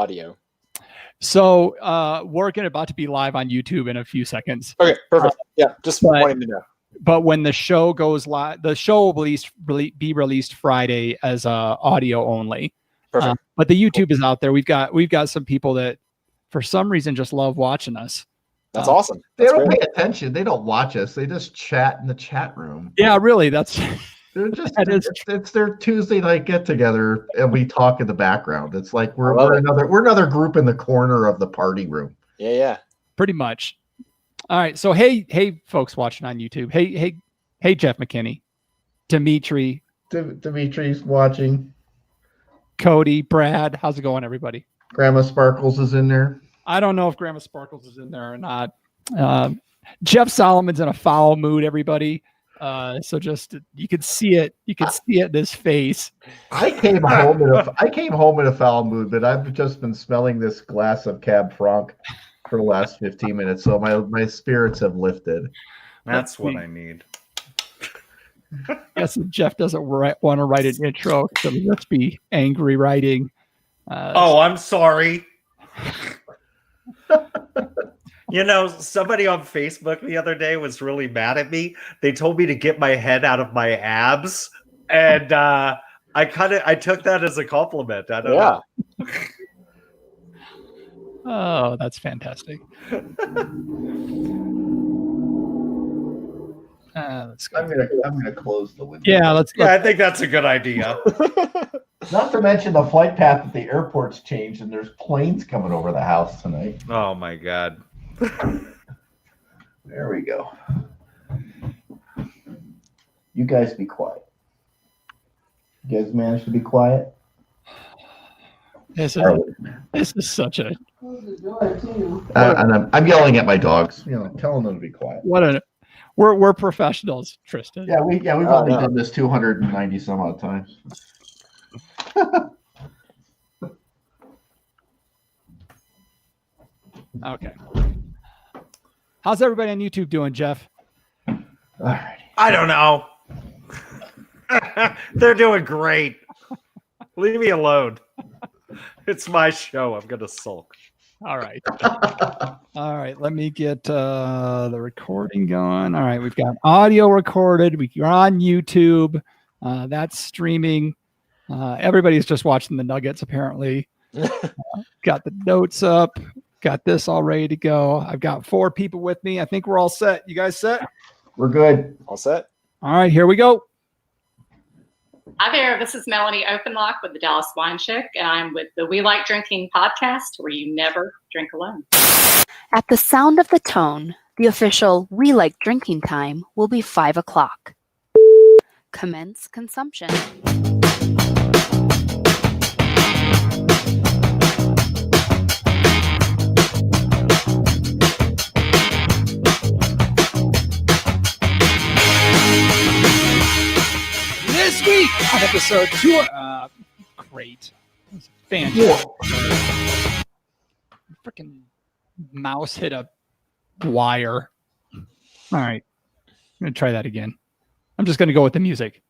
audio? So we're about to be live on YouTube in a few seconds. Okay, perfect. Just wanting to know. But when the show goes live, the show will be released Friday as audio only. Perfect. But the YouTube is out there. We've got some people that, for some reason, just love watching us. That's awesome. They don't pay attention. They don't watch us. They just chat in the chat room. Yeah, really. It's their Tuesday night get together, and we talk in the background. It's like we're another group in the corner of the party room. Yeah. Pretty much. All right. So hey, folks watching on YouTube. Hey, Jeff McKinney, Dimitri's watching. Cody, Brad, how's it going, everybody? Grandma Sparkles is in there. I don't know if Grandma Sparkles is in there or not. Jeff Solomon's in a foul mood, everybody. So just you could see it. You could see it in his face. I came home in a foul mood, but I've just been smelling this glass of Cab Franc for the last 15 minutes, so my spirits have lifted. That's what I need. Yes, Jeff doesn't want to write an intro, so he must be angry writing. I'm sorry. Somebody on Facebook the other day was really mad at me. They told me to get my head out of my abs, and I took that as a compliment. I don't know. Oh, that's fantastic. Let's go. I'm gonna close the window. Yeah, I think that's a good idea. Not to mention the flight path at the airport's changed, and there's planes coming over the house tonight. Oh my God. There we go. You guys be quiet. You guys managed to be quiet? This is such a. And I'm yelling at my dogs, telling them to be quiet. We're professionals, Tristan. Yeah, we've only done this 290 some odd times. Okay. How's everybody on YouTube doing, Jeff? All right. I don't know. They're doing great. Leave me alone. It's my show. I'm gonna sulk. All right. All right. Let me get the recording going. All right. We've got audio recorded. We're on YouTube. That's streaming. Everybody's just watching the Nuggets, apparently. Got the notes up. Got this all ready to go. I've got 4 people with me. I think we're all set. You guys set? We're good. All set. All right. Here we go. Hi there, this is Melanie Openlock with the Dallas Wine Chick, and I'm with the We Like Drinking podcast, where you never drink alone. At the sound of the tone, the official We Like Drinking time will be 5 o'clock. Commence consumption. This week on episode 2, great. Fantastic. Freaking mouse hit a wire. All right. I'm going to try that again. I'm just going to go with the music.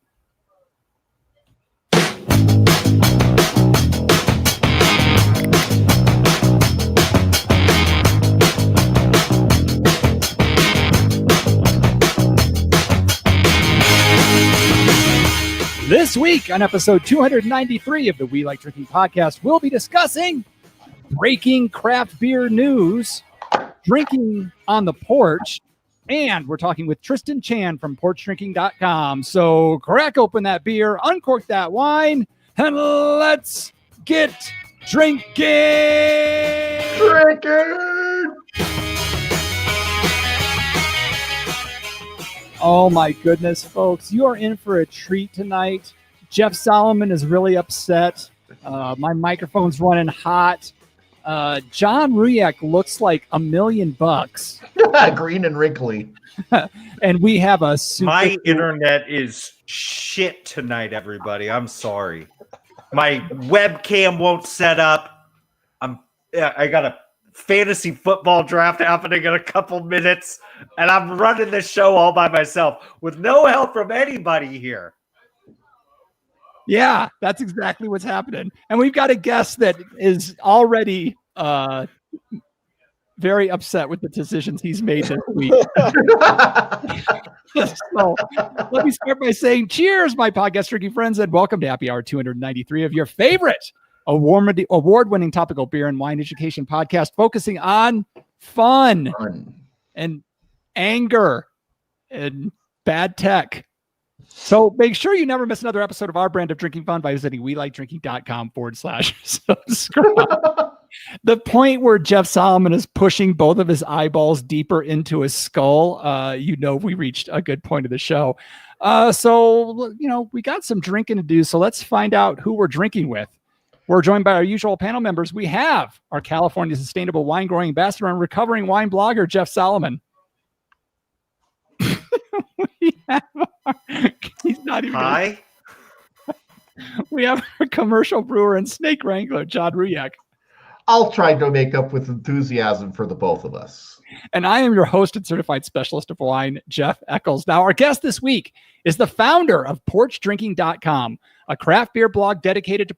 This week on episode 293 of the We Like Drinking podcast, we'll be discussing breaking craft beer news, drinking on the porch, and we're talking with Tristan Chan from PorchDrinking.com. So crack open that beer, uncork that wine, and let's get drinking! Oh my goodness, folks. You are in for a treat tonight. Jeff Solomon is really upset. My microphone's running hot. John Ruyak looks like $1 million. Green and wrinkly. And we have a super My internet is shit tonight, everybody. I'm sorry. My webcam won't set up. I got a fantasy football draft happening in a couple minutes, and I'm running the show all by myself with no help from anybody here. Yeah, that's exactly what's happening. And we've got a guest that is already very upset with the decisions he's made this week. So let me start by saying cheers, my podcast drinking friends, and welcome to Happy Hour 293 of your favorite award-winning topical beer and wine education podcast, focusing on fun and anger and bad tech. So make sure you never miss another episode of our brand of drinking fun by visiting WeLikeDrinking.com/subscribe. The point where Jeff Solomon is pushing both of his eyeballs deeper into his skull, we reached a good point of the show. So we got some drinking to do. So let's find out who we're drinking with. We're joined by our usual panel members. We have our California Sustainable Wine Growing Ambassador and recovering wine blogger, Jeff Solomon. He's not even. Hi. We have our commercial brewer and snake wrangler, John Ruyak. I'll try to make up with enthusiasm for the both of us. And I am your host and certified specialist of wine, Jeff Eccles. Now, our guest this week is the founder of PorchDrinking.com, a craft beer blog dedicated to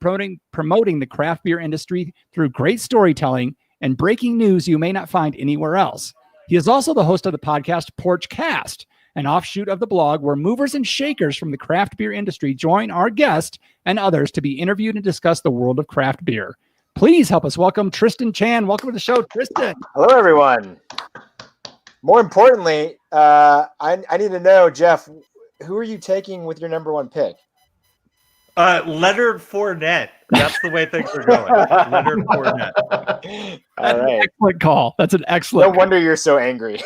promoting the craft beer industry through great storytelling and breaking news you may not find anywhere else. He is also the host of the podcast PorchCast, an offshoot of the blog where movers and shakers from the craft beer industry join our guest and others to be interviewed and discuss the world of craft beer. Please help us welcome Tristan Chan. Welcome to the show, Tristan. Hello, everyone. More importantly, I need to know, Jeff, who are you taking with your number one pick? Leonard Fournette. That's the way things are going. Leonard Fournette. All right. Excellent call. That's an excellent No wonder you're so angry.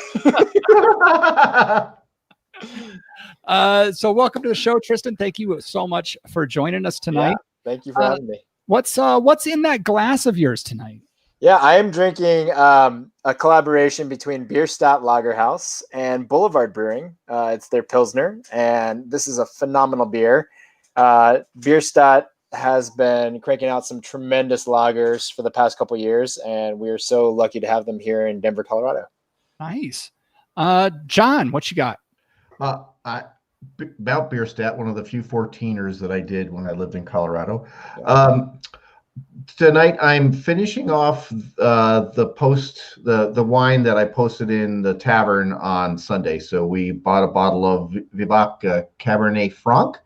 So welcome to the show, Tristan. Thank you so much for joining us tonight. Yeah, thank you for having me. What's in that glass of yours tonight? Yeah, I am drinking a collaboration between Bierstadt Lagerhaus and Boulevard Brewing. It's their Pilsner, and this is a phenomenal beer. Bierstadt has been cranking out some tremendous lagers for the past couple of years, and we are so lucky to have them here in Denver, Colorado. Nice. John, what you got? About Bierstadt, one of the few 14ers that I did when I lived in Colorado. Tonight I'm finishing off the wine that I posted in the tavern on Sunday. So we bought a bottle of Vivac Cabernet Franc.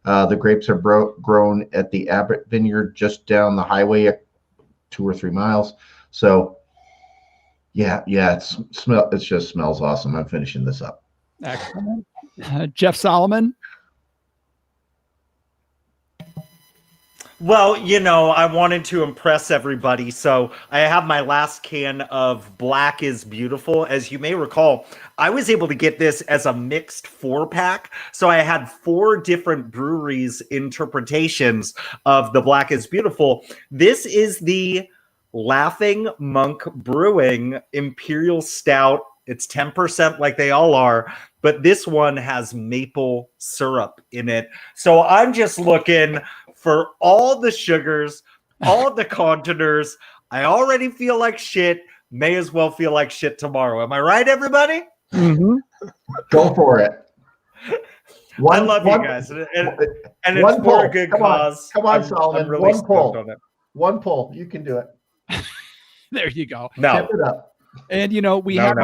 The grapes are grown at the Abbott Vineyard just down the highway 2 or 3 miles. So yeah, it just smells awesome. I'm finishing this up. Excellent. Jeff Solomon. Well, I wanted to impress everybody, so I have my last can of Black is Beautiful. As you may recall, I was able to get this as a mixed 4-pack, so I had 4 different breweries' interpretations of the Black is Beautiful. This is the Laughing Monk Brewing Imperial Stout. It's 10% like they all are, but this one has maple syrup in it. So I'm just looking for all the sugars, all the conteners. I already feel like shit. May as well feel like shit tomorrow. Am I right, everybody? Mm-hmm. Go for it. I love you guys. And it's for a good cause. Come on, Solomon. I'm really one pull. on it. One pull. You can do it. There you go. No. Step it up. And we had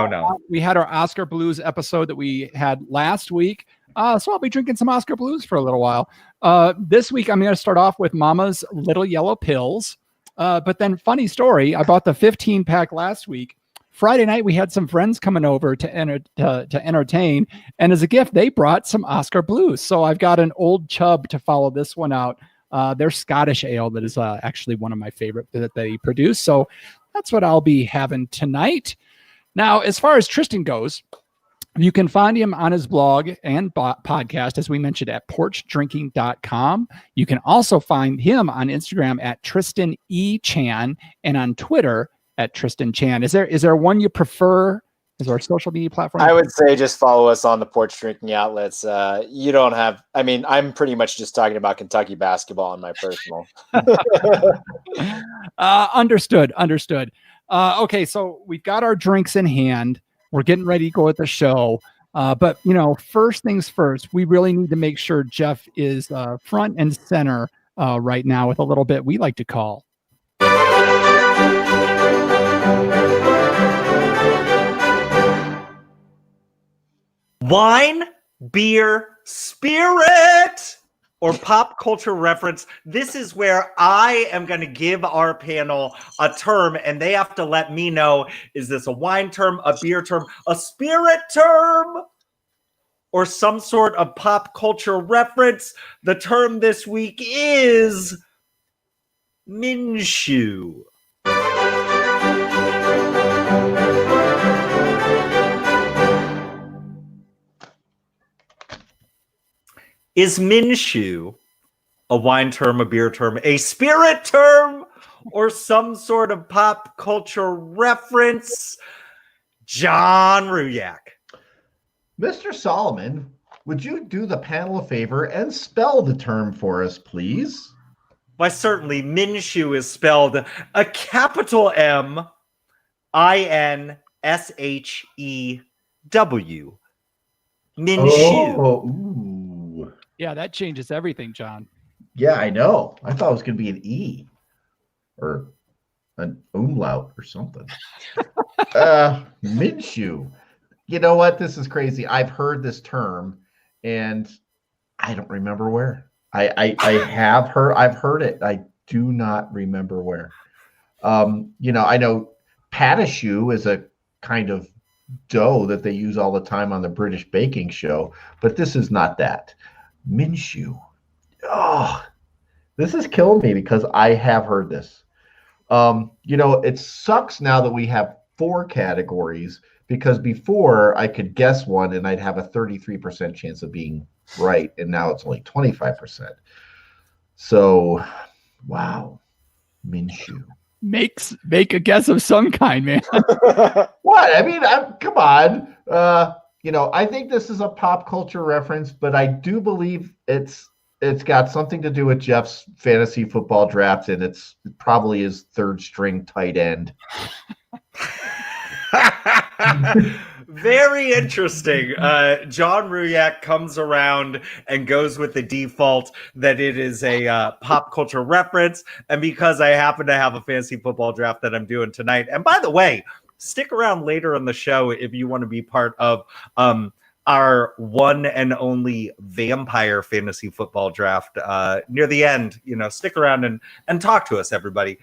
our Oscar Blues episode that we had last week. So I'll be drinking some Oscar Blues for a little while. This week I'm going to start off with Mama's Little Yellow Pills. But then funny story, I bought the 15-pack last week. Friday night we had some friends coming over to entertain, and as a gift they brought some Oscar Blues. So I've got an Old Chub to follow this one out. Their Scottish ale that is actually one of my favorite that they produce. So that's what I'll be having tonight. Now, as far as Tristan goes, you can find him on his blog and podcast, as we mentioned, at PorchDrinking.com. You can also find him on Instagram at Tristan E. Chan and on Twitter at Tristan Chan. Is there one you prefer? Is there a social media platform? I would say just follow us on the Porch Drinking outlets. You don't have, I'm pretty much just talking about Kentucky basketball on my personal. Understood. Okay, so we've got our drinks in hand. We're getting ready to go at the show. But first things first, we really need to make sure Jeff is front and center right now with a little bit we like to call wine, beer, spirit, or pop culture reference. This is where I am going to give our panel a term, and they have to let me know, is this a wine term, a beer term, a spirit term, or some sort of pop culture reference? The term this week is Minshew. Is Minshew a wine term, a beer term, a spirit term, or some sort of pop culture reference? John Ruyak. Mr. Solomon, would you do the panel a favor and spell the term for us, please? Why, certainly. Minshew is spelled a capital M-I-N-S-H-E-W. Minshew. Oh, ooh. Yeah, that changes everything, John. Yeah, I know. I thought it was going to be an E or an umlaut or something. Minshew. You know what? This is crazy. I've heard this term, and I don't remember where. I've heard it. I do not remember where. I know patashu is a kind of dough that they use all the time on the British baking show, but this is not that. Minshew. Oh, this is killing me because I have heard this. It sucks now that we have 4 categories, because before I could guess one and I'd have a 33% chance of being right, and now it's only 25%. So, wow, Minshew. Make a guess of some kind, man. What? I mean, come on. I think this is a pop culture reference, but I do believe it's got something to do with Jeff's fantasy football draft, and it's probably his 3rd string tight end. Very interesting. John Ruyak comes around and goes with the default that it is a pop culture reference. And because I happen to have a fantasy football draft that I'm doing tonight, and by the way, stick around later in the show if you want to be part of our one and only vampire fantasy football draft near the end. Stick around and talk to us, everybody.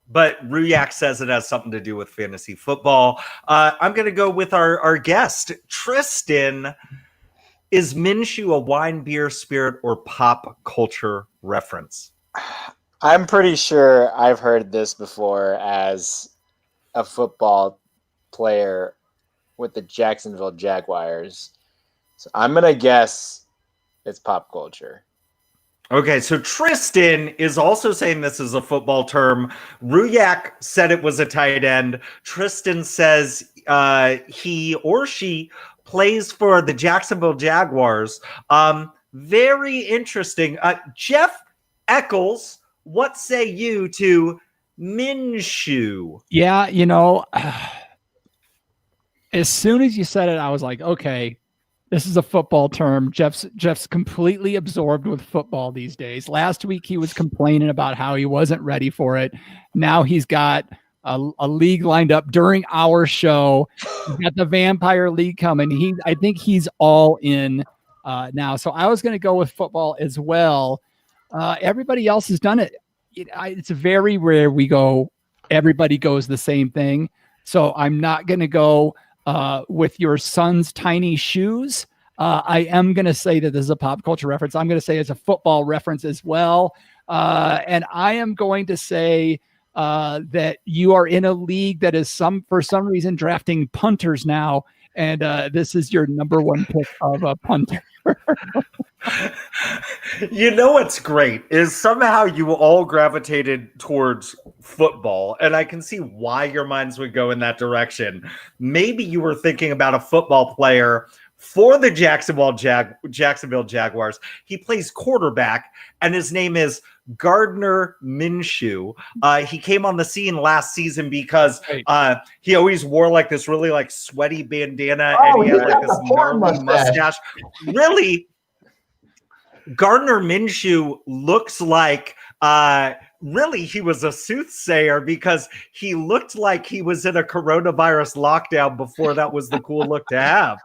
But Ruyak says it has something to do with fantasy football. I'm going to go with our guest, Tristan. Is Minshew a wine, beer, spirit, or pop culture reference? I'm pretty sure I've heard this before as a football player with the Jacksonville Jaguars. So I'm going to guess it's pop culture. Okay, so Tristan is also saying this is a football term. Ruyak said it was a tight end. Tristan says he or she plays for the Jacksonville Jaguars. Very interesting. Jeff Eccles, what say you to Minshew? Yeah, as soon as you said it, I was like, okay, this is a football term. Jeff's completely absorbed with football these days. Last week he was complaining about how he wasn't ready for it. Now he's got a league lined up during our show. He's got the Vampire League coming. I think he's all in now. So I was going to go with football as well. Everybody else has done it. It's very rare everybody goes the same thing. So I'm not going to go with your son's tiny shoes. I am going to say that this is a pop culture reference. I'm going to say it's a football reference as well. And I am going to say that you are in a league that is for some reason drafting punters now. And this is your number 1 pick of a punter. What's great is somehow you all gravitated towards football, and I can see why your minds would go in that direction. Maybe you were thinking about a football player for the Jacksonville Jaguars. He plays quarterback, and his name is Gardner Minshew. He came on the scene last season because he always wore like this really like sweaty bandana, and he had like this gnarly mustache. Really, Gardner Minshew looks like really he was a soothsayer because he looked like he was in a coronavirus lockdown before that was the cool look to have.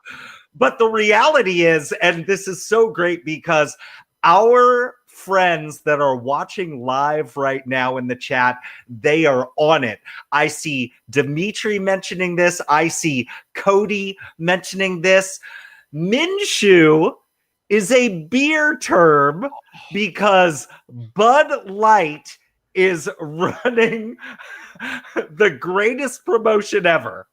But the reality is, and this is so great because our friends that are watching live right now in the chat, they are on it. I see Dimitri mentioning this. I see Cody mentioning this. Minshew is a beer term because Bud Light is running the greatest promotion ever.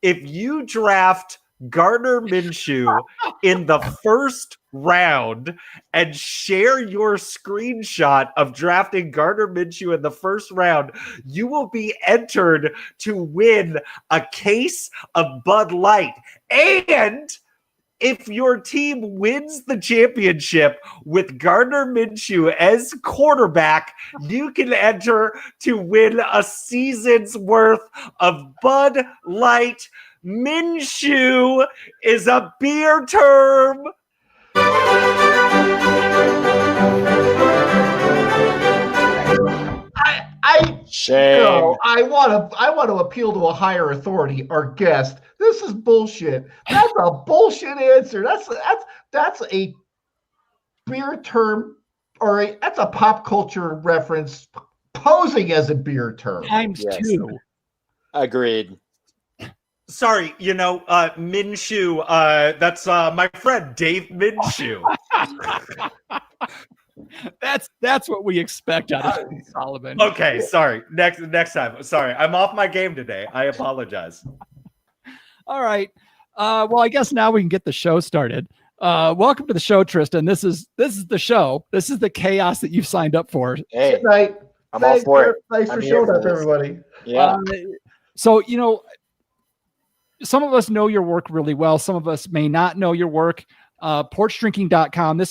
If you draft Gardner Minshew in the first round and share your screenshot of drafting Gardner Minshew in the first round, you will be entered to win a case of Bud Light. And if your team wins the championship with Gardner Minshew as quarterback, you can enter to win a season's worth of Bud Light. Minshew is a beer term. I want to appeal to a higher authority, our guest. This is bullshit. That's a bullshit answer. That's a beer term, or that's a pop culture reference posing as a beer term. Times two. Agreed. Sorry, Minshew, that's my friend Dave Minshew. That's what we expect out of Solomon. Okay, sorry. Next time. Sorry, I'm off my game today. I apologize. All right. Well, I guess now we can get the show started. Welcome to the show, Tristan. This is the show. This is the chaos that you've signed up for. Hey, good night. I'm all for it. Thanks for showing up, everybody. Yeah. So, some of us know your work really well. Some of us may not know your work. PorchDrinking.com.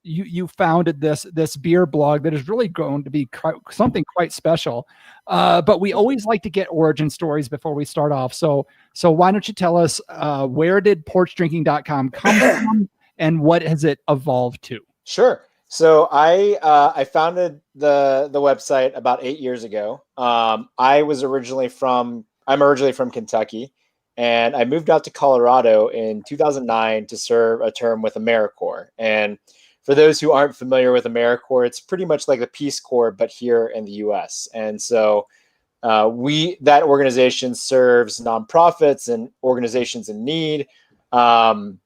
You founded this beer blog that is really going to be something quite special. But we always like to get origin stories before we start off. So why don't you tell us where did PorchDrinking.com come from and what has it evolved to? Sure. So I founded the website about 8 years ago. I'm originally from Kentucky, and I moved out to Colorado in 2009 to serve a term with AmeriCorps. And for those who aren't familiar with AmeriCorps, it's pretty much like the Peace Corps, but here in the U.S. And so that organization serves nonprofits and organizations in need to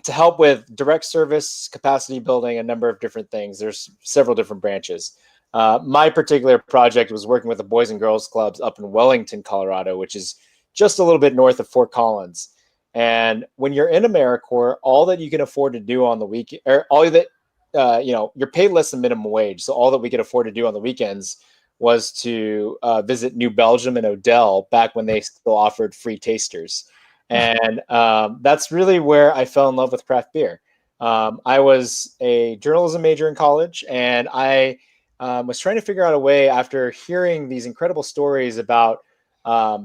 help with direct service, capacity building, a number of different things. There's several different branches. My particular project was working with the Boys and Girls Clubs up in Wellington, Colorado, which is just a little bit north of Fort Collins. And when you're in AmeriCorps, all that you can afford to do on the weekend, or all that, you're paid less than minimum wage. So all that we could afford to do on the weekends was to visit New Belgium and Odell back when they still offered free tasters. And that's really where I fell in love with craft beer. I was a journalism major in college, and I was trying to figure out a way, after hearing these incredible stories about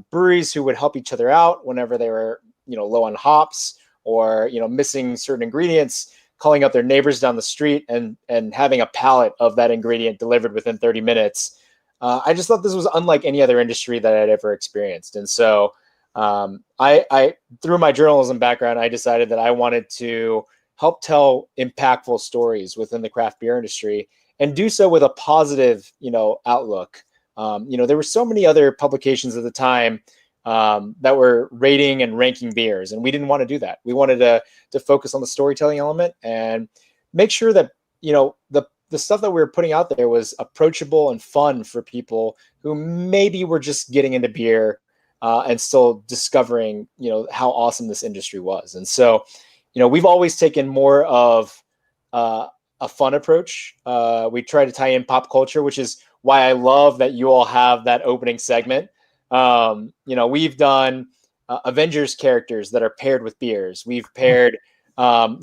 breweries who would help each other out whenever they were, low on hops or, missing certain ingredients, calling up their neighbors down the street and having a pallet of that ingredient delivered within 30 minutes. I just thought this was unlike any other industry that I'd ever experienced. And so I through my journalism background, I decided that I wanted to help tell impactful stories within the craft beer industry and do so with a positive, outlook. There were so many other publications at the time that were rating and ranking beers, and we didn't want to do that. We wanted to focus on the storytelling element and make sure that, the stuff that we were putting out there was approachable and fun for people who maybe were just getting into beer and still discovering, how awesome this industry was. And so, we've always taken more of a fun approach. We try to tie in pop culture, which is why I love that you all have that opening segment. We've done Avengers characters that are paired with beers. We've paired, pop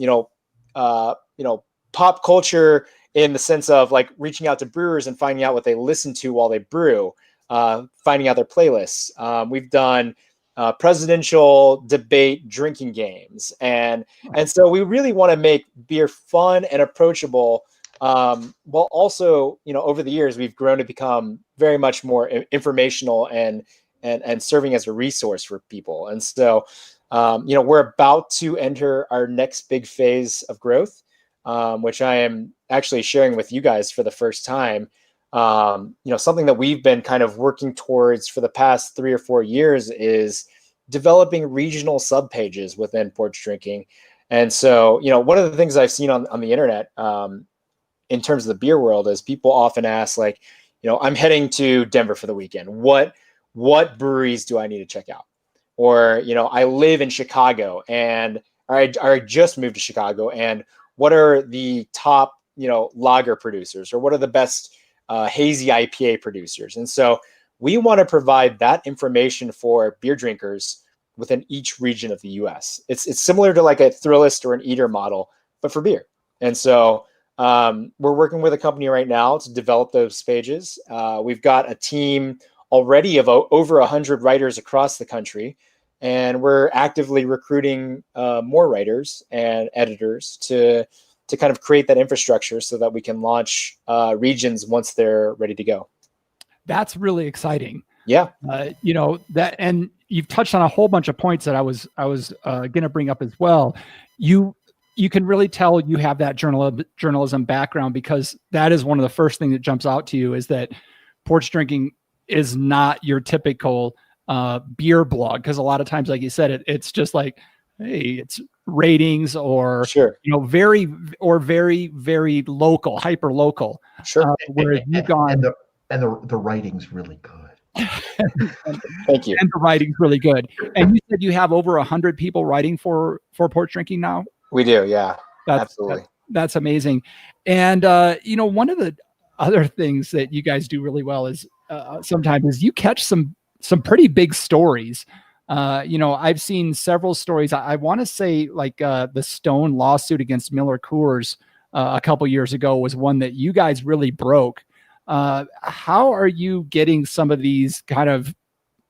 culture in the sense of like reaching out to brewers and finding out what they listen to while they brew, finding out their playlists. We've done presidential debate drinking games, and so we really want to make beer fun and approachable. While also, over the years we've grown to become very much more informational and serving as a resource for people. And so, we're about to enter our next big phase of growth, which I am actually sharing with you guys for the first time. Something that we've been kind of working towards for the past 3 or 4 years is developing regional subpages within Porch Drinking. And so, one of the things I've seen on the internet, in terms of the beer world, is people often ask, like, I'm heading to Denver for the weekend. What breweries do I need to check out? Or, I live in Chicago and I just moved to Chicago, and what are the top, lager producers, or what are the best hazy IPA producers? And so we want to provide that information for beer drinkers within each region of the US. It's similar to like a Thrillist or an Eater model, but for beer. And so we're working with a company right now to develop those pages. We've got a team already of over 100 writers across the country, and we're actively recruiting more writers and editors to kind of create that infrastructure so that we can launch regions once they're ready to go. That's really exciting. Yeah. That, and you've touched on a whole bunch of points that I was going to bring up as well. You can really tell you have that journalism background, because that is one of the first things that jumps out to you, is that Porch Drinking is not your typical beer blog. Because a lot of times, like you said, it's just like, hey, it's ratings or, sure, very, very local, hyper local. Sure. Whereas you've gone, and the writing's really good. Thank you. And the writing's really good. And you said you have over 100 people writing for Porch Drinking now? We do, yeah. Absolutely. That's amazing. And one of the other things that you guys do really well is sometimes is you catch some pretty big stories. I've seen several stories. I want to say like the Stone lawsuit against Miller Coors a couple years ago was one that you guys really broke. How are you getting some of these kind of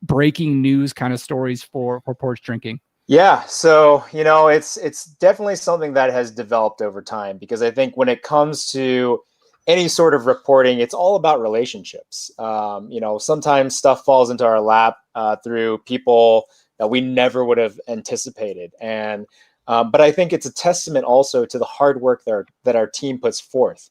breaking news kind of stories for Porch Drinking? Yeah, so it's definitely something that has developed over time, because I think when it comes to any sort of reporting, it's all about relationships. Sometimes stuff falls into our lap through people that we never would have anticipated, and but I think it's a testament also to the hard work that our team puts forth.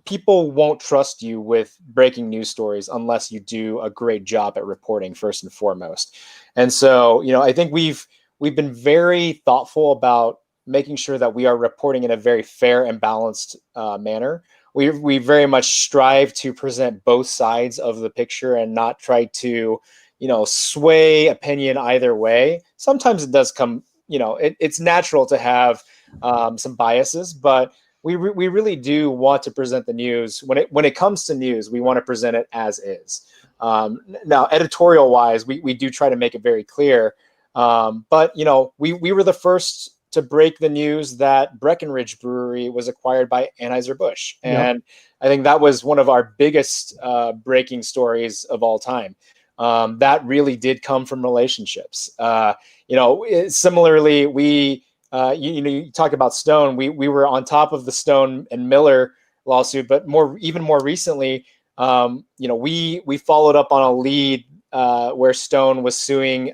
People won't trust you with breaking news stories unless you do a great job at reporting first and foremost. And so, I think we've been very thoughtful about making sure that we are reporting in a very fair and balanced manner. We very much strive to present both sides of the picture and not try to, sway opinion either way. Sometimes it does come, it's natural to have some biases, but we really do want to present the news. When it comes to news, we want to present it as is. Now, editorial wise, we do try to make it very clear. But we were the first to break the news that Breckenridge Brewery was acquired by Anheuser-Busch, and I think that was one of our biggest breaking stories of all time. That really did come from relationships. Similarly, we. You talk about Stone. We were on top of the Stone and Miller lawsuit, but even more recently, we followed up on a lead where Stone was suing.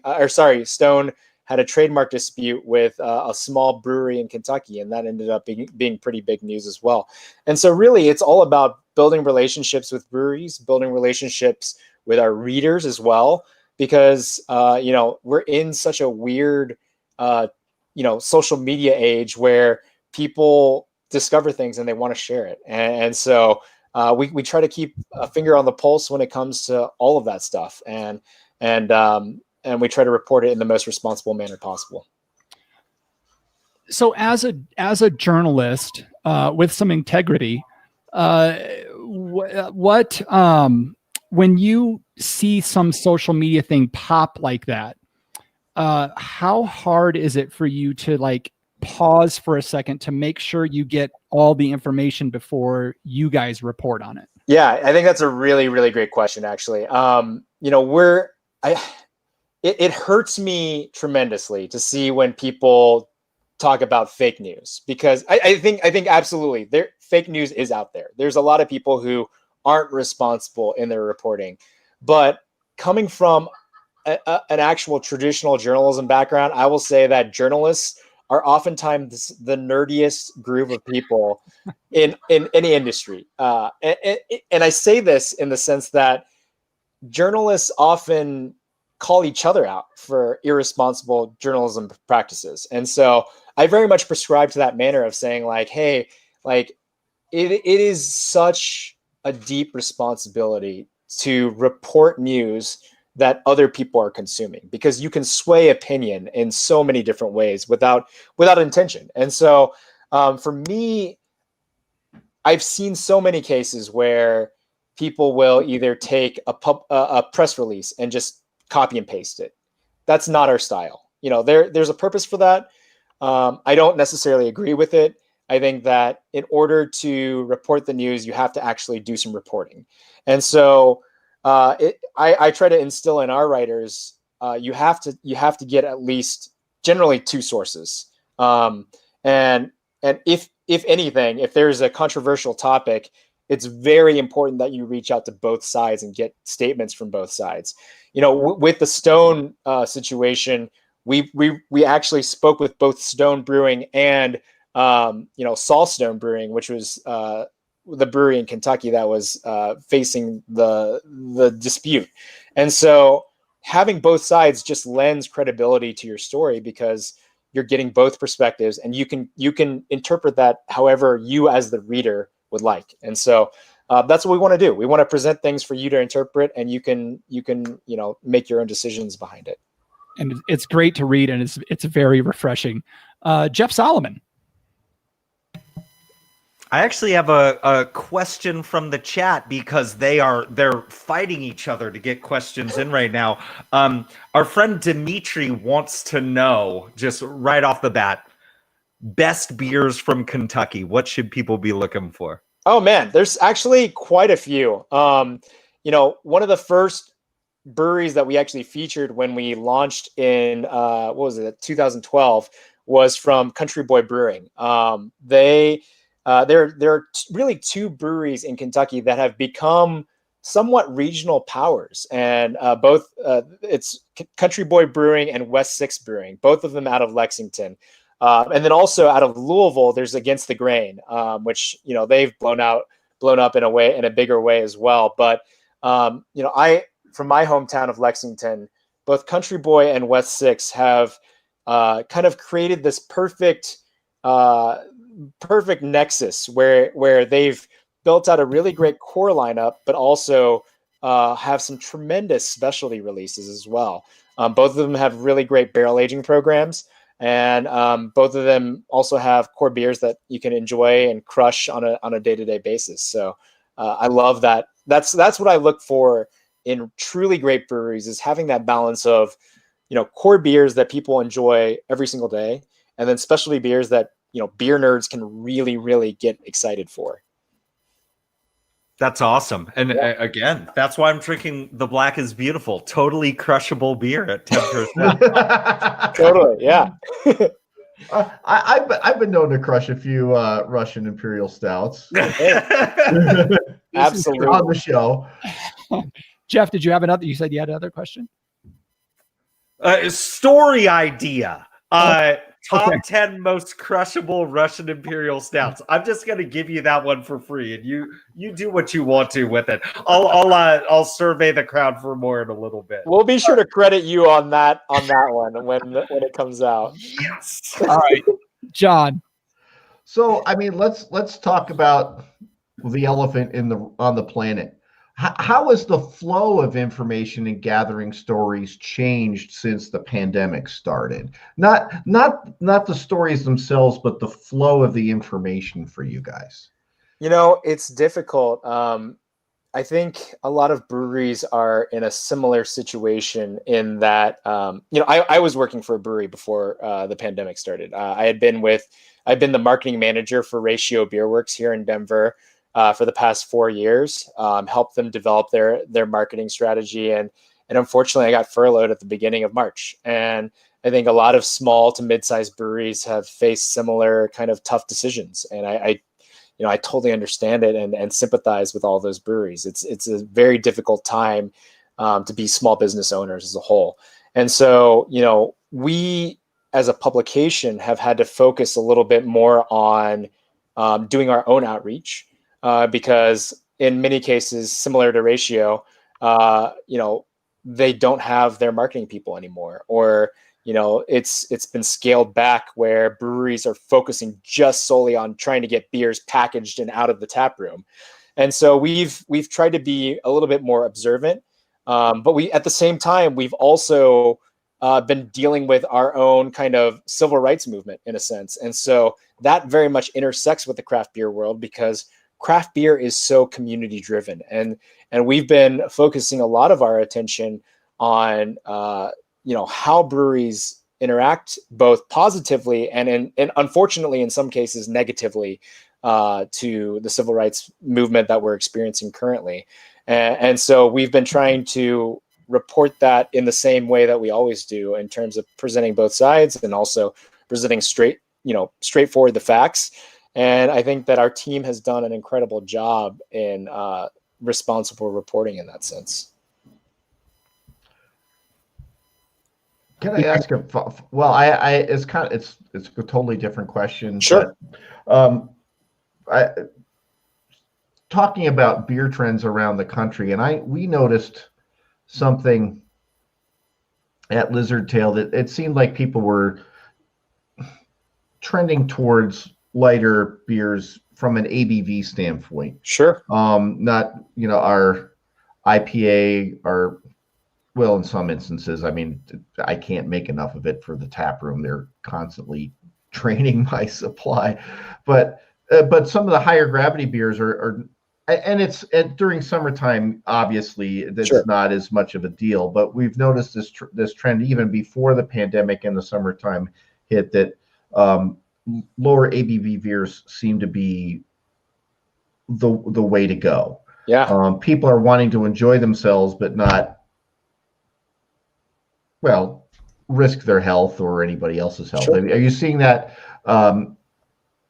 Stone had a trademark dispute with a small brewery in Kentucky, and that ended up being pretty big news as well. And so, really, it's all about building relationships with breweries, building relationships with our readers as well, because we're in such a weird social media age where people discover things and they want to share it. And so we try to keep a finger on the pulse when it comes to all of that stuff. And we try to report it in the most responsible manner possible. So as a journalist with some integrity, what when you see some social media thing pop like that, how hard is it for you to like pause for a second to make sure you get all the information before you guys report on it? Yeah, I think that's a really, really great question, actually. It hurts me tremendously to see when people talk about fake news, because I think absolutely fake news is out there. There's a lot of people who aren't responsible in their reporting, but coming from an actual traditional journalism background, I will say that journalists are oftentimes the nerdiest group of people in any industry. And I say this in the sense that journalists often call each other out for irresponsible journalism practices. And so I very much prescribe to that manner of saying like, hey, like it is such a deep responsibility to report news that other people are consuming, because you can sway opinion in so many different ways without intention. And so for me, I've seen so many cases where people will either take a press release and just copy and paste it. That's not our style. There's a purpose for that. I don't necessarily agree with it. I think that in order to report the news, you have to actually do some reporting. And so I try to instill in our writers, you have to get at least generally 2 sources. And if anything, if there's a controversial topic, it's very important that you reach out to both sides and get statements from both sides. With the Stone situation, we actually spoke with both Stone Brewing and Saul Stone Brewing, which was the brewery in Kentucky that was facing the dispute. And so having both sides just lends credibility to your story, because you're getting both perspectives, and you can interpret that however you as the reader would like. And so that's what we want to do. We want to present things for you to interpret, and you can make your own decisions behind it. And it's great to read, and it's very refreshing. Jeff Solomon. I actually have a question from the chat, because they're fighting each other to get questions in right now. Our friend Dimitri wants to know, just right off the bat, best beers from Kentucky. What should people be looking for? Oh man, there's actually quite a few. One of the first breweries that we actually featured when we launched in 2012 was from Country Boy Brewing. There are really 2 breweries in Kentucky that have become somewhat regional powers, and both it's Country Boy Brewing and West 6 Brewing, both of them out of Lexington. And then also out of Louisville, there's Against the Grain, which they've blown up in a bigger way as well. But from my hometown of Lexington, both Country Boy and West 6 have kind of created this perfect nexus where they've built out a really great core lineup, but also have some tremendous specialty releases as well. Both of them have really great barrel aging programs, and both of them also have core beers that you can enjoy and crush on a day-to-day basis. So I love that. That's what I look for in truly great breweries, is having that balance of core beers that people enjoy every single day, and then specialty beers that beer nerds can really, really get excited for. That's awesome. And again, that's why I'm drinking the Black is Beautiful. Totally crushable beer at 10%. Totally, yeah. I've been known to crush a few Russian Imperial Stouts. Absolutely. On the show. Jeff, did you have another? You said you had another question? Story idea. Top Okay. 10 most crushable Russian Imperial Stouts. I'm just going to give you that one for free, and you do what you want to with it. I'll survey the crowd for more in a little bit. We'll be sure to credit you on that one when it comes out. Yes. All right, John. So, I mean, let's talk about the elephant on the planet. How has the flow of information and gathering stories changed since the pandemic started? Not the stories themselves, but the flow of the information for you guys. It's difficult. I think a lot of breweries are in a similar situation in that, I was working for a brewery before the pandemic started. I've been the marketing manager for Ratio Beer Works here in Denver for the past 4 years, helped them develop their marketing strategy. And unfortunately, I got furloughed at the beginning of March. And I think a lot of small to mid-sized breweries have faced similar kind of tough decisions. And I totally understand it and sympathize with all those breweries. It's a very difficult time to be small business owners as a whole. And so, we as a publication have had to focus a little bit more on doing our own outreach because in many cases, similar to Ratio, they don't have their marketing people anymore, or it's been scaled back where breweries are focusing just solely on trying to get beers packaged and out of the tap room. And so we've tried to be a little bit more observant, but at the same time we've also been dealing with our own kind of civil rights movement in a sense, and so that very much intersects with the craft beer world because craft beer is so community driven, and we've been focusing a lot of our attention on how breweries interact both positively and unfortunately in some cases negatively to the civil rights movement that we're experiencing currently. And so we've been trying to report that in the same way that we always do in terms of presenting both sides and also presenting straightforward the facts. And I think that our team has done an incredible job in responsible reporting in that sense. Can I ask well, it's a totally different question. Sure. But, talking about beer trends around the country, and we noticed something at Lizard Tail that it seemed like people were trending towards lighter beers from an ABV standpoint. Sure. Not, our IPA, well, in some instances, I mean, I can't make enough of it for the tap room. They're constantly draining my supply, but some of the higher gravity beers are and it's during summertime. Obviously, that's Sure. not as much of a deal. But we've noticed this trend even before the pandemic and the summertime hit that lower ABV beers seem to be the way to go. Yeah. People are wanting to enjoy themselves, but not, risk their health or anybody else's health. Sure. Are you seeing that,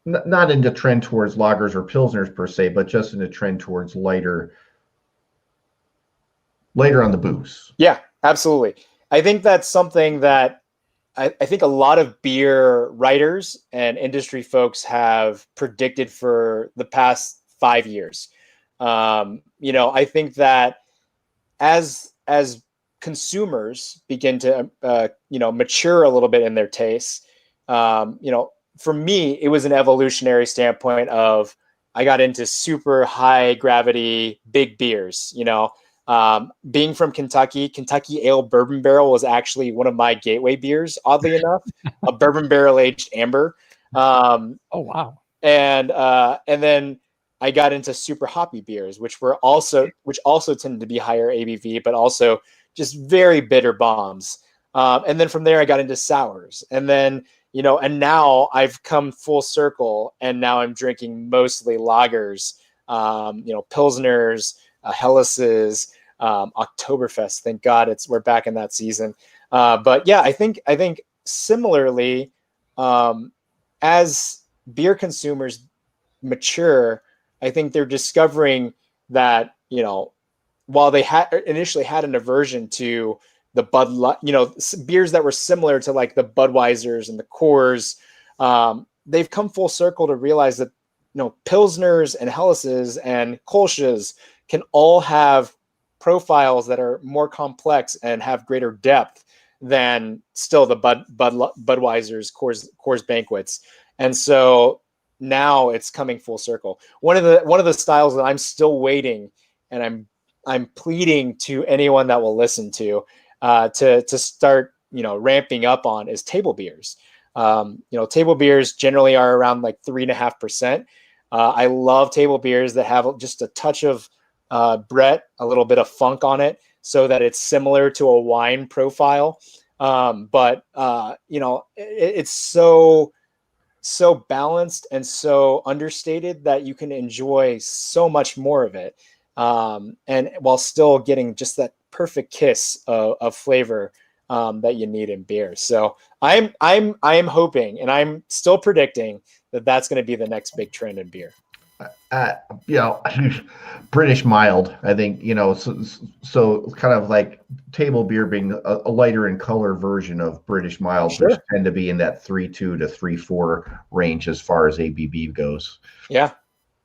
not in the trend towards lagers or pilsners per se, but just in a trend towards lighter on the booze? Yeah, absolutely. I think that's something that I think a lot of beer writers and industry folks have predicted for the past 5 years. I think that as consumers begin to mature a little bit in their tastes, for me it was an evolutionary standpoint of I got into super high gravity big beers. Being from Kentucky Ale Bourbon Barrel was actually one of my gateway beers, oddly enough, a bourbon barrel aged amber. Oh wow! And then I got into super hoppy beers, which also tended to be higher ABV, but also just very bitter bombs. And then from there, I got into sours, and then and now I've come full circle, and now I'm drinking mostly lagers, pilsners, Hellas's, Oktoberfest. Thank God we're back in that season. But yeah, I think similarly, as beer consumers mature, I think they're discovering that, while they initially had an aversion to the beers that were similar to like the Budweisers and the Coors, they've come full circle to realize that, pilsners and Hellas's and Kolsch's can all have profiles that are more complex and have greater depth than still the Budweiser's, Coors Banquets. And so now it's coming full circle. One of the styles that I'm still waiting, and I'm pleading to anyone that will listen to start ramping up on, is table beers. Table beers generally are around like 3.5%. I love table beers that have just a touch of Brett a little bit of funk on it so that it's similar to a wine profile. But it's so balanced and so understated that you can enjoy so much more of it, and while still getting just that perfect kiss of flavor that you need in beer. So I'm hoping, and I'm still predicting that that's going to be the next big trend in beer. British mild, I think, so kind of like table beer being a lighter in color version of British mild, Sure. which tend to be in that 3.2 to 3.4 range as far as ABV goes. Yeah,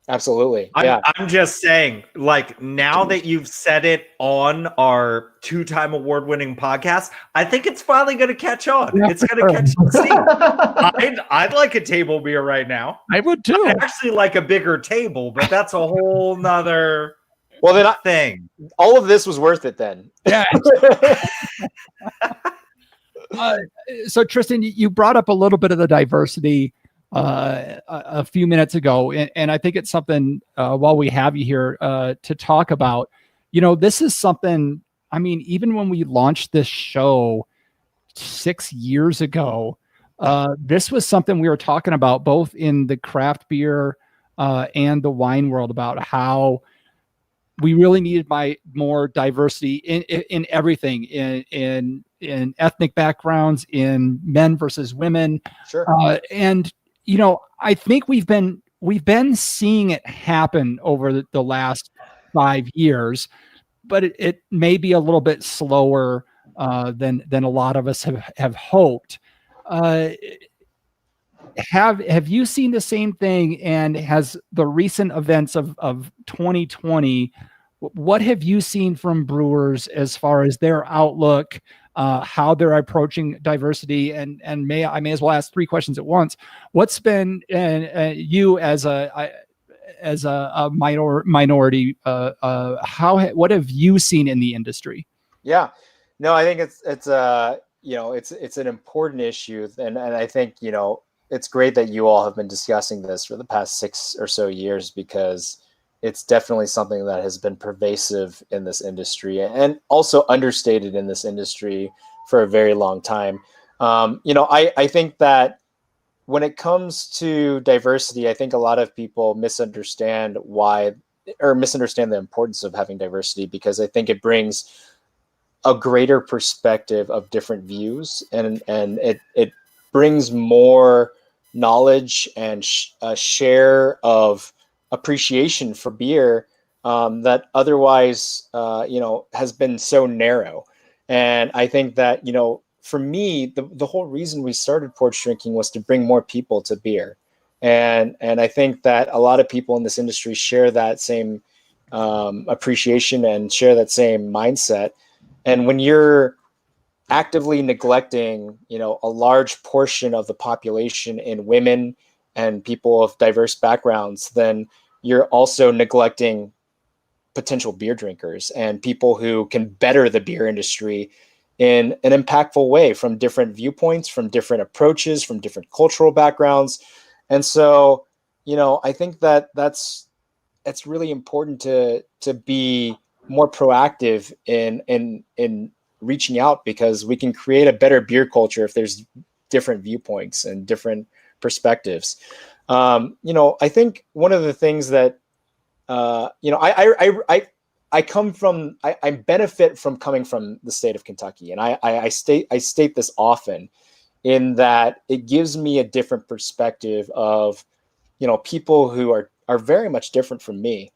absolutely. I'm just saying, like, now that you've said it on our 2-time award-winning podcast, I think it's finally going to catch on. Yeah, it's going to catch some steam. I'd like a table beer right now. I would too. I actually like a bigger table, but that's a whole nother thing. All of this was worth it then. Yeah. So Tristan, you brought up a little bit of the diversity a few minutes ago, and I think it's something while we have you here to talk about. This is something. I mean, even when we launched this show 6 years ago, this was something we were talking about both in the craft beer and the wine world, about how we really needed more diversity in everything, in ethnic backgrounds, in men versus women. Sure. And I think we've been seeing it happen over the last 5 years, but it may be a little bit slower than a lot of us have hoped. Have you seen the same thing? And has the recent events of 2020, what have you seen from brewers as far as their outlook, how they're approaching diversity? And I may as well ask 3 questions at once. What's been you as a minority? What have you seen in the industry? Yeah, no, I think it's an important issue, and I think it's great that you all have been discussing this for the past 6 or so years, because it's definitely something that has been pervasive in this industry and also understated in this industry for a very long time. I think that when it comes to diversity, I think a lot of people misunderstand the importance of having diversity, because I think it brings a greater perspective of different views, and it brings more knowledge and a share of appreciation for beer that otherwise has been so narrow. And I think that for me, the whole reason we started Porch Drinking was to bring more people to beer, and I think that a lot of people in this industry share that same appreciation and share that same mindset. And when you're actively neglecting, a large portion of the population in women and people of diverse backgrounds, then you're also neglecting potential beer drinkers and people who can better the beer industry in an impactful way, from different viewpoints, from different approaches, from different cultural backgrounds. And so, I think that that's really important to be more proactive in reaching out, because we can create a better beer culture if there's different viewpoints and different perspectives. I think one of the things that I benefit from coming from the state of Kentucky, and I state this often, in that it gives me a different perspective of people who are very much different from me.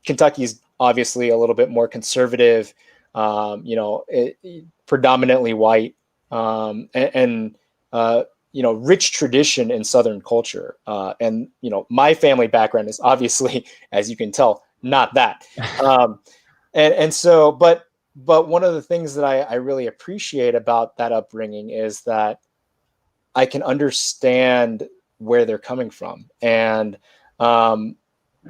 Kentucky's obviously a little bit more conservative, predominantly white, and rich tradition in Southern culture. And my family background is obviously, as you can tell, not that. And so, but one of the things that I really appreciate about that upbringing is that I can understand where they're coming from, and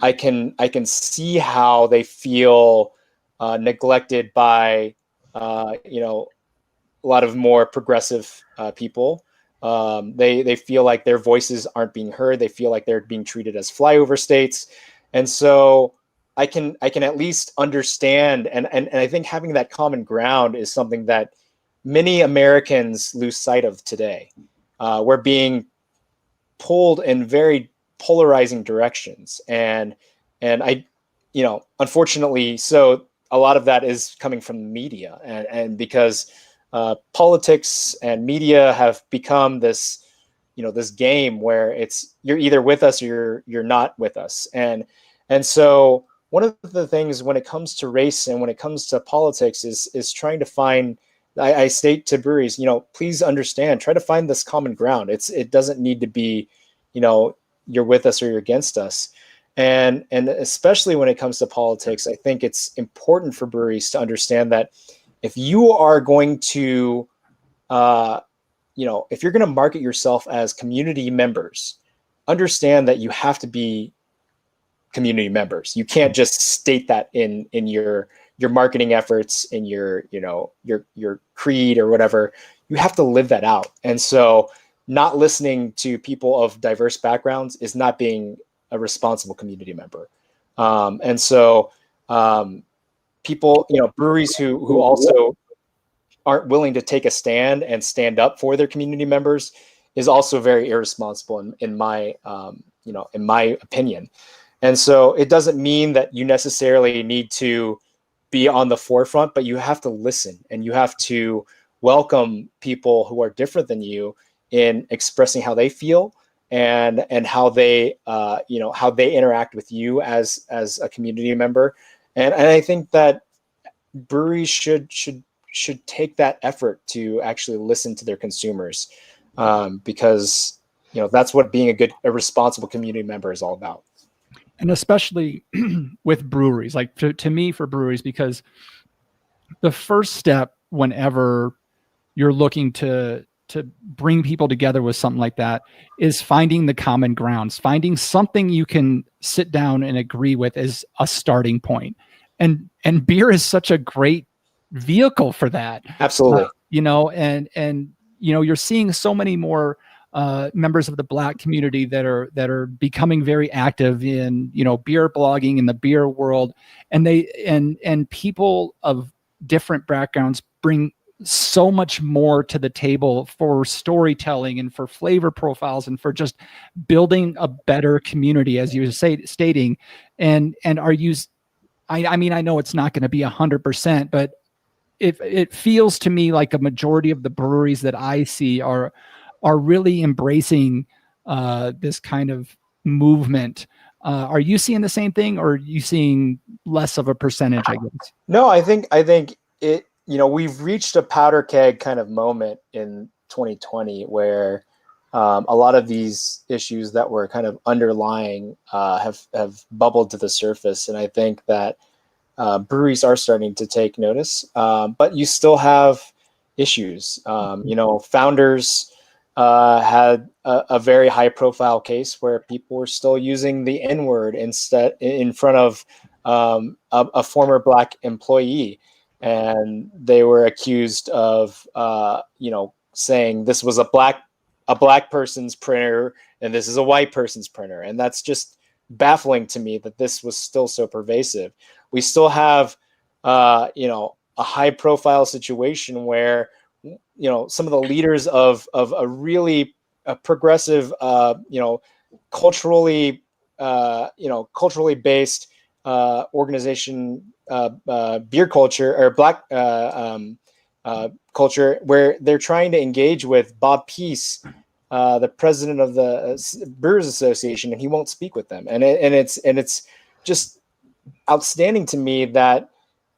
I can see how they feel neglected by a lot of more progressive people. They feel like their voices aren't being heard. They feel like they're being treated as flyover states, and so I can at least understand, and I think having that common ground is something that many Americans lose sight of today. We're being pulled in very polarizing directions, and I, unfortunately, so a lot of that is coming from the media, and because politics and media have become this, this game where it's you're either with us or you're not with us, and so one of the things when it comes to race and when it comes to politics is trying to find. I state to breweries, please understand, try to find this common ground. It doesn't need to be, you're with us or you're against us. And especially when it comes to politics, I think it's important for breweries to understand that if you are going to, if you're going to market yourself as community members, understand that you have to be community members. You can't just state that in your marketing efforts, in your creed or whatever. You have to live that out. And so not listening to people of diverse backgrounds is not being a responsible community member. And so people, breweries who also aren't willing to take a stand and stand up for their community members is also very irresponsible in my in my opinion. And so it doesn't mean that you necessarily need to be on the forefront, but you have to listen and you have to welcome people who are different than you in expressing how they feel and how they how they interact with you as a community member. And I think that breweries should take that effort to actually listen to their consumers, because that's what being a responsible community member is all about. And especially with breweries, like to me for breweries, because the first step whenever you're looking to bring people together with something like that is finding the common grounds, finding something you can sit down and agree with as a starting point. And beer is such a great vehicle for that. Absolutely. And you're seeing so many more members of the Black community that are becoming very active in beer blogging in the beer world, and and people of different backgrounds bring so much more to the table for storytelling and for flavor profiles and for just building a better community, as you were stating. And are you? I mean, I know it's not going to be 100%, but it feels to me like a majority of the breweries that I see are really embracing this kind of movement. Are you seeing the same thing, or are you seeing less of a percentage, I guess? No, I think it, we've reached a powder keg kind of moment in 2020 where a lot of these issues that were kind of underlying have bubbled to the surface. And I think that breweries are starting to take notice, but you still have issues. Founders had a very high profile case where people were still using the N-word instead in front of a former Black employee. And they were accused of, saying this was a black person's printer and this is a white person's printer. And that's just baffling to me that this was still so pervasive. We still have, a high profile situation where, some of the leaders of a really progressive, culturally based organization, beer culture or Black culture, where they're trying to engage with Bob Peace, the president of the Brewers Association, and he won't speak with them. And it's just outstanding to me that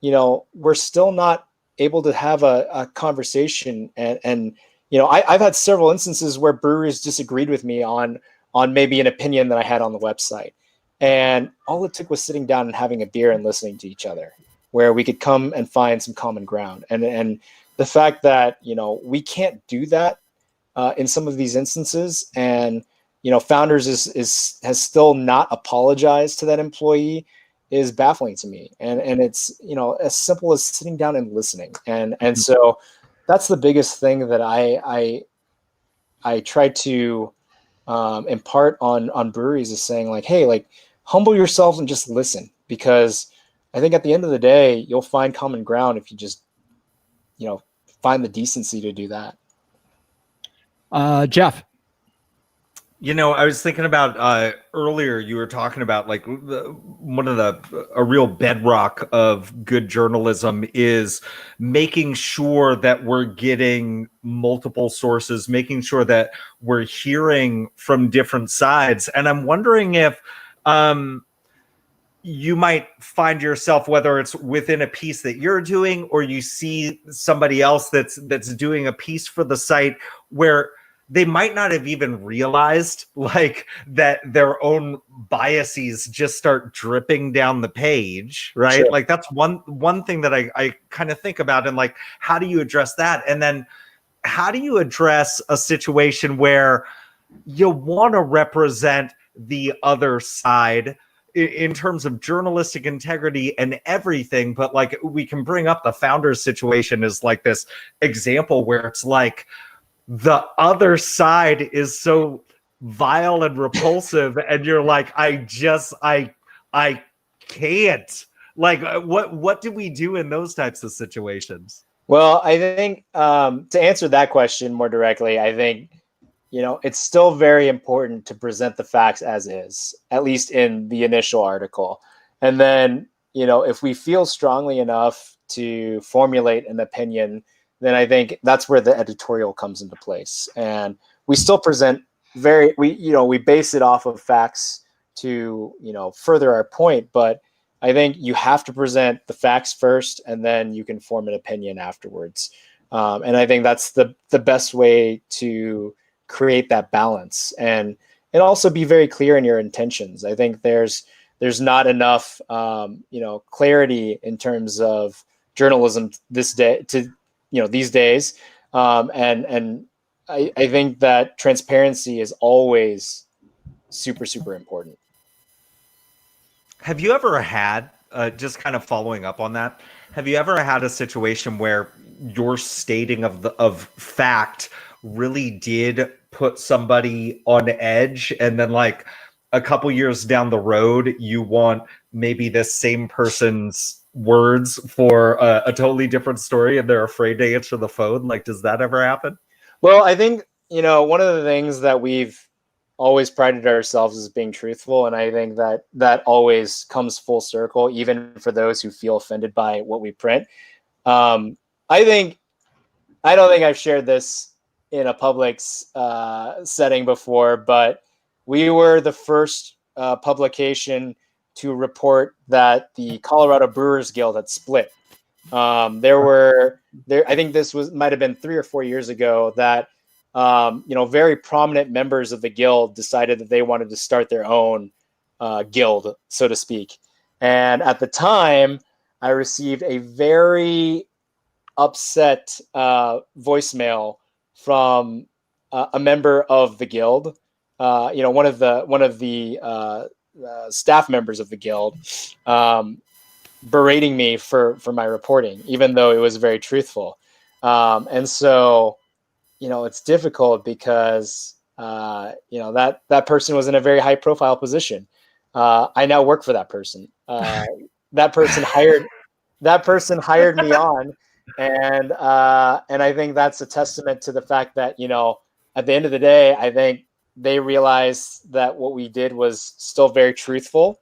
we're still not able to have a conversation. And I've had several instances where breweries disagreed with me on maybe an opinion that I had on the website, and all it took was sitting down and having a beer and listening to each other, where we could come and find some common ground. And the fact that we can't do that in some of these instances, and Founders has still not apologized to that employee, is baffling to me. And it's as simple as sitting down and listening. And so that's the biggest thing that I try to impart on breweries, is saying, like, hey, like, humble yourselves and just listen, because I think at the end of the day, you'll find common ground if you just, find the decency to do that. Jeff. I was thinking about earlier. You were talking about like a real bedrock of good journalism is making sure that we're getting multiple sources, making sure that we're hearing from different sides. And I'm wondering if you might find yourself, whether it's within a piece that you're doing or you see somebody else that's doing a piece for the site, where they might not have even realized like that their own biases just start dripping down the page, right? Sure. Like that's one thing that I kind of think about, and like, how do you address that? And then how do you address a situation where you want to represent the other side in terms of journalistic integrity and everything, but like we can bring up the Founders situation as like this example where it's like the other side is so vile and repulsive, and you're like, I can't. Like, what do we do in those types of situations? Well, I think to answer that question more directly, I think it's still very important to present the facts as is, at least in the initial article. And then, if we feel strongly enough to formulate an opinion, then I think that's where the editorial comes into place. And we still present we base it off of facts to, further our point. But I think you have to present the facts first, and then you can form an opinion afterwards. And I think that's the best way to create that balance, and also be very clear in your intentions. I think there's not enough clarity in terms of journalism these days, and I think that transparency is always super, super important. Have you ever had, just kind of following up on that, have you ever had a situation where your stating of fact really did put somebody on edge, and then like a couple years down the road, you want maybe this same person's words for a totally different story, and they're afraid to answer the phone? Like, does that ever happen? Well, I think, one of the things that we've always prided ourselves is being truthful. And I think that always comes full circle, even for those who feel offended by what we print. I don't think I've shared this in a public setting before, but we were the first publication to report that the Colorado Brewers Guild had split. I think this might have been 3 or 4 years ago that very prominent members of the guild decided that they wanted to start their own guild, so to speak. And at the time, I received a very upset voicemail from a member of the guild, one of the staff members of the guild, berating me for my reporting, even though it was very truthful. And so, it's difficult because, that person was in a very high profile position. I now work for that person. That person hired me on. And I think that's a testament to the fact that, at the end of the day, I think they realized that what we did was still very truthful.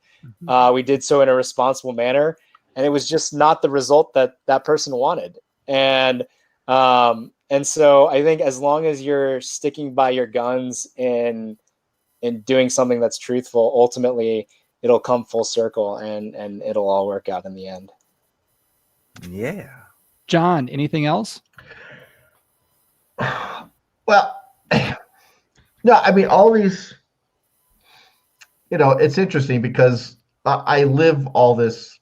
We did so in a responsible manner, and it was just not the result that person wanted. And so I think as long as you're sticking by your guns in doing something that's truthful, ultimately it'll come full circle, and it'll all work out in the end. Yeah. John, anything else? Well, no, I mean, all these, it's interesting because I live all this,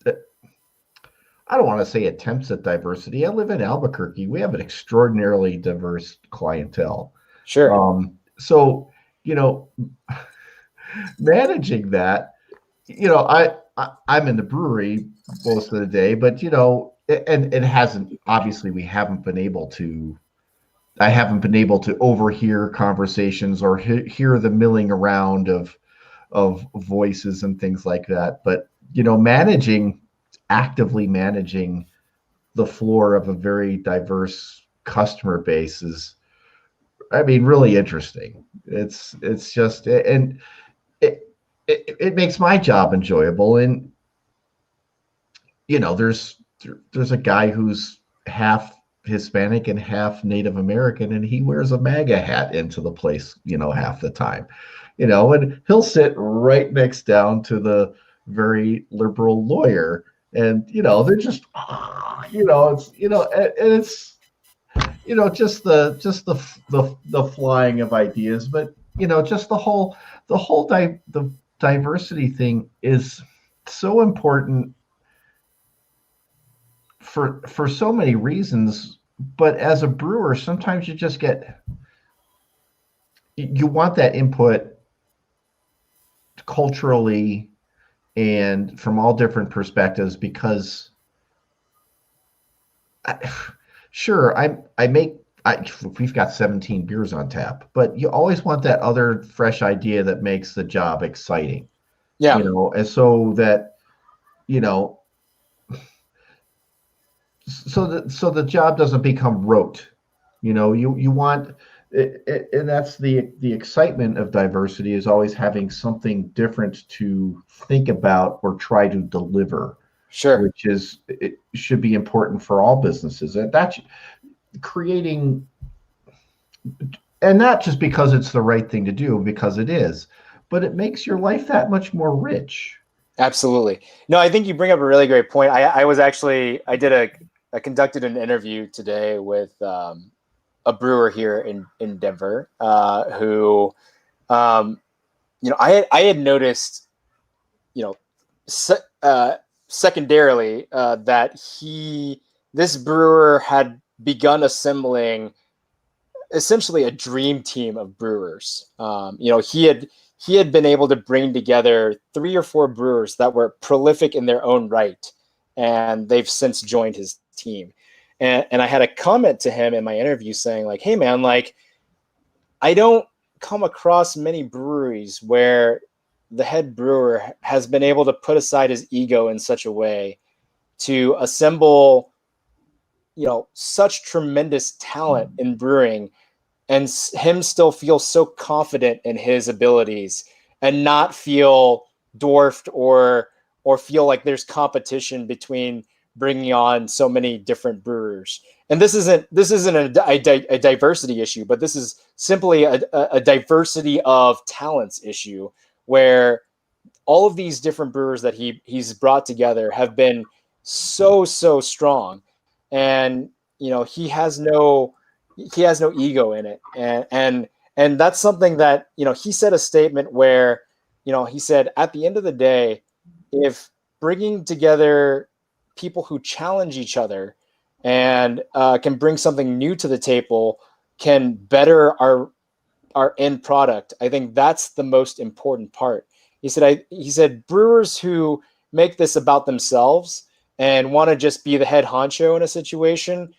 I don't want to say attempts at diversity. I live in Albuquerque. We have an extraordinarily diverse clientele. Sure. So, managing that, I'm in the brewery most of the day, but, and it hasn't, obviously I haven't been able to overhear conversations or hear the milling around of voices and things like that. But actively managing the floor of a very diverse customer base is, I mean, really interesting. It's just, and it makes my job enjoyable. And there's a guy who's half Hispanic and half Native American, and he wears a MAGA hat into the place, half the time, and he'll sit right next down to the very liberal lawyer, and they're just, it's, and it's, just the flying of ideas, but just the diversity thing is so important for so many reasons. But as a brewer, sometimes you want that input culturally and from all different perspectives, because we've got 17 beers on tap, but you always want that other fresh idea that makes the job exciting. Yeah. And so that, so the job doesn't become rote. You want it, and that's the excitement of diversity, is always having something different to think about or try to deliver. Sure. Which it should be important for all businesses. And that's creating, and not just because it's the right thing to do, because it is, but it makes your life that much more rich. Absolutely. No, I think you bring up a really great point. I conducted an interview today with a brewer here in Denver, who, I had noticed, secondarily, that this brewer had begun assembling essentially a dream team of brewers. He had been able to bring together 3 or 4 brewers that were prolific in their own right, and they've since joined his team. And I had a comment to him in my interview saying, like, hey man, like, I don't come across many breweries where the head brewer has been able to put aside his ego in such a way to assemble, such tremendous talent in brewing, and him still feel so confident in his abilities and not feel dwarfed or feel like there's competition between bringing on so many different brewers. And this isn't a diversity issue, but this is simply a diversity of talents issue, where all of these different brewers that he's brought together have been so strong, and he has no ego in it, and that's something that he said a statement where he said, at the end of the day, if bringing together people who challenge each other and can bring something new to the table can better our end product, I think that's the most important part. He said brewers who make this about themselves and want to just be the head honcho in a situation,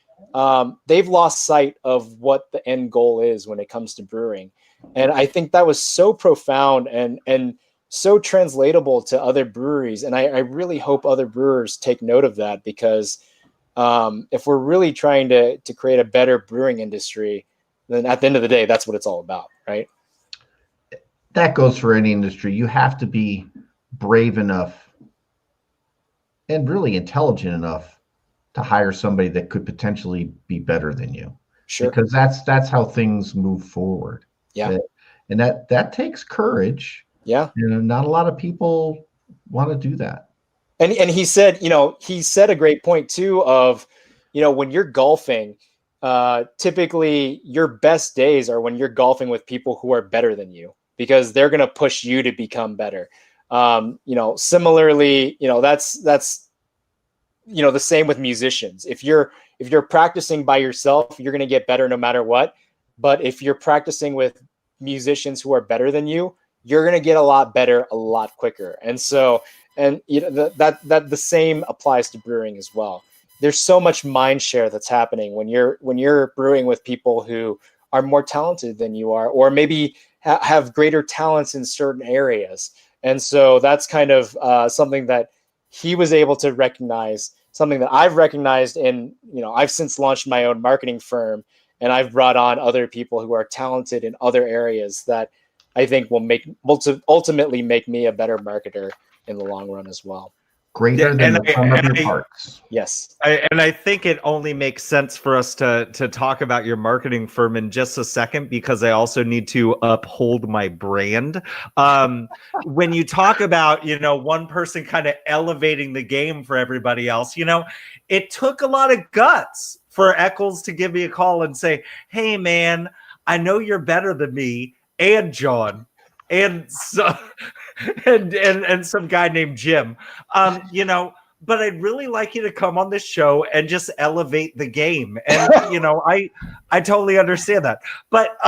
they've lost sight of what the end goal is when it comes to brewing. And I think that was so profound and so translatable to other breweries. And I really hope other brewers take note of that, because if we're really trying to create a better brewing industry, then at the end of the day, that's what it's all about, right? That goes for any industry. You have to be brave enough and really intelligent enough to hire somebody that could potentially be better than you. Sure. Because that's how things move forward. Yeah. And that takes courage. Yeah. Not a lot of people want to do that. And he said, he said a great point too of, when you're golfing, typically your best days are when you're golfing with people who are better than you, because they're going to push you to become better. Similarly, that's the same with musicians. If you're practicing by yourself, you're going to get better no matter what. But if you're practicing with musicians who are better than you, you're going to get a lot better a lot quicker. And so, that the same applies to brewing as well. There's so much mind share that's happening when you're brewing with people who are more talented than you are, or maybe have greater talents in certain areas. And so that's kind of something that he was able to recognize something that I've recognized in, I've since launched my own marketing firm, and I've brought on other people who are talented in other areas that I think will ultimately make me a better marketer in the long run as well. Greater than the sum of your parts. Yes. I think it only makes sense for us to talk about your marketing firm in just a second, because I also need to uphold my brand. When you talk about, one person kind of elevating the game for everybody else, it took a lot of guts for Eccles to give me a call and say, hey, man, I know you're better than me and John. And so, and some guy named Jim, but I'd really like you to come on this show and just elevate the game. And I totally understand that. But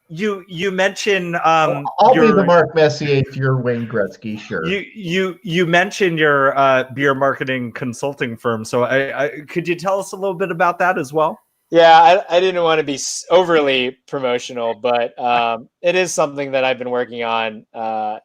you mentioned I'll be the Mark Messier if you're Wayne Gretzky, sure. You mentioned your beer marketing consulting firm. So I could you tell us a little bit about that as well? Yeah, I didn't want to be overly promotional, but it is something that I've been working on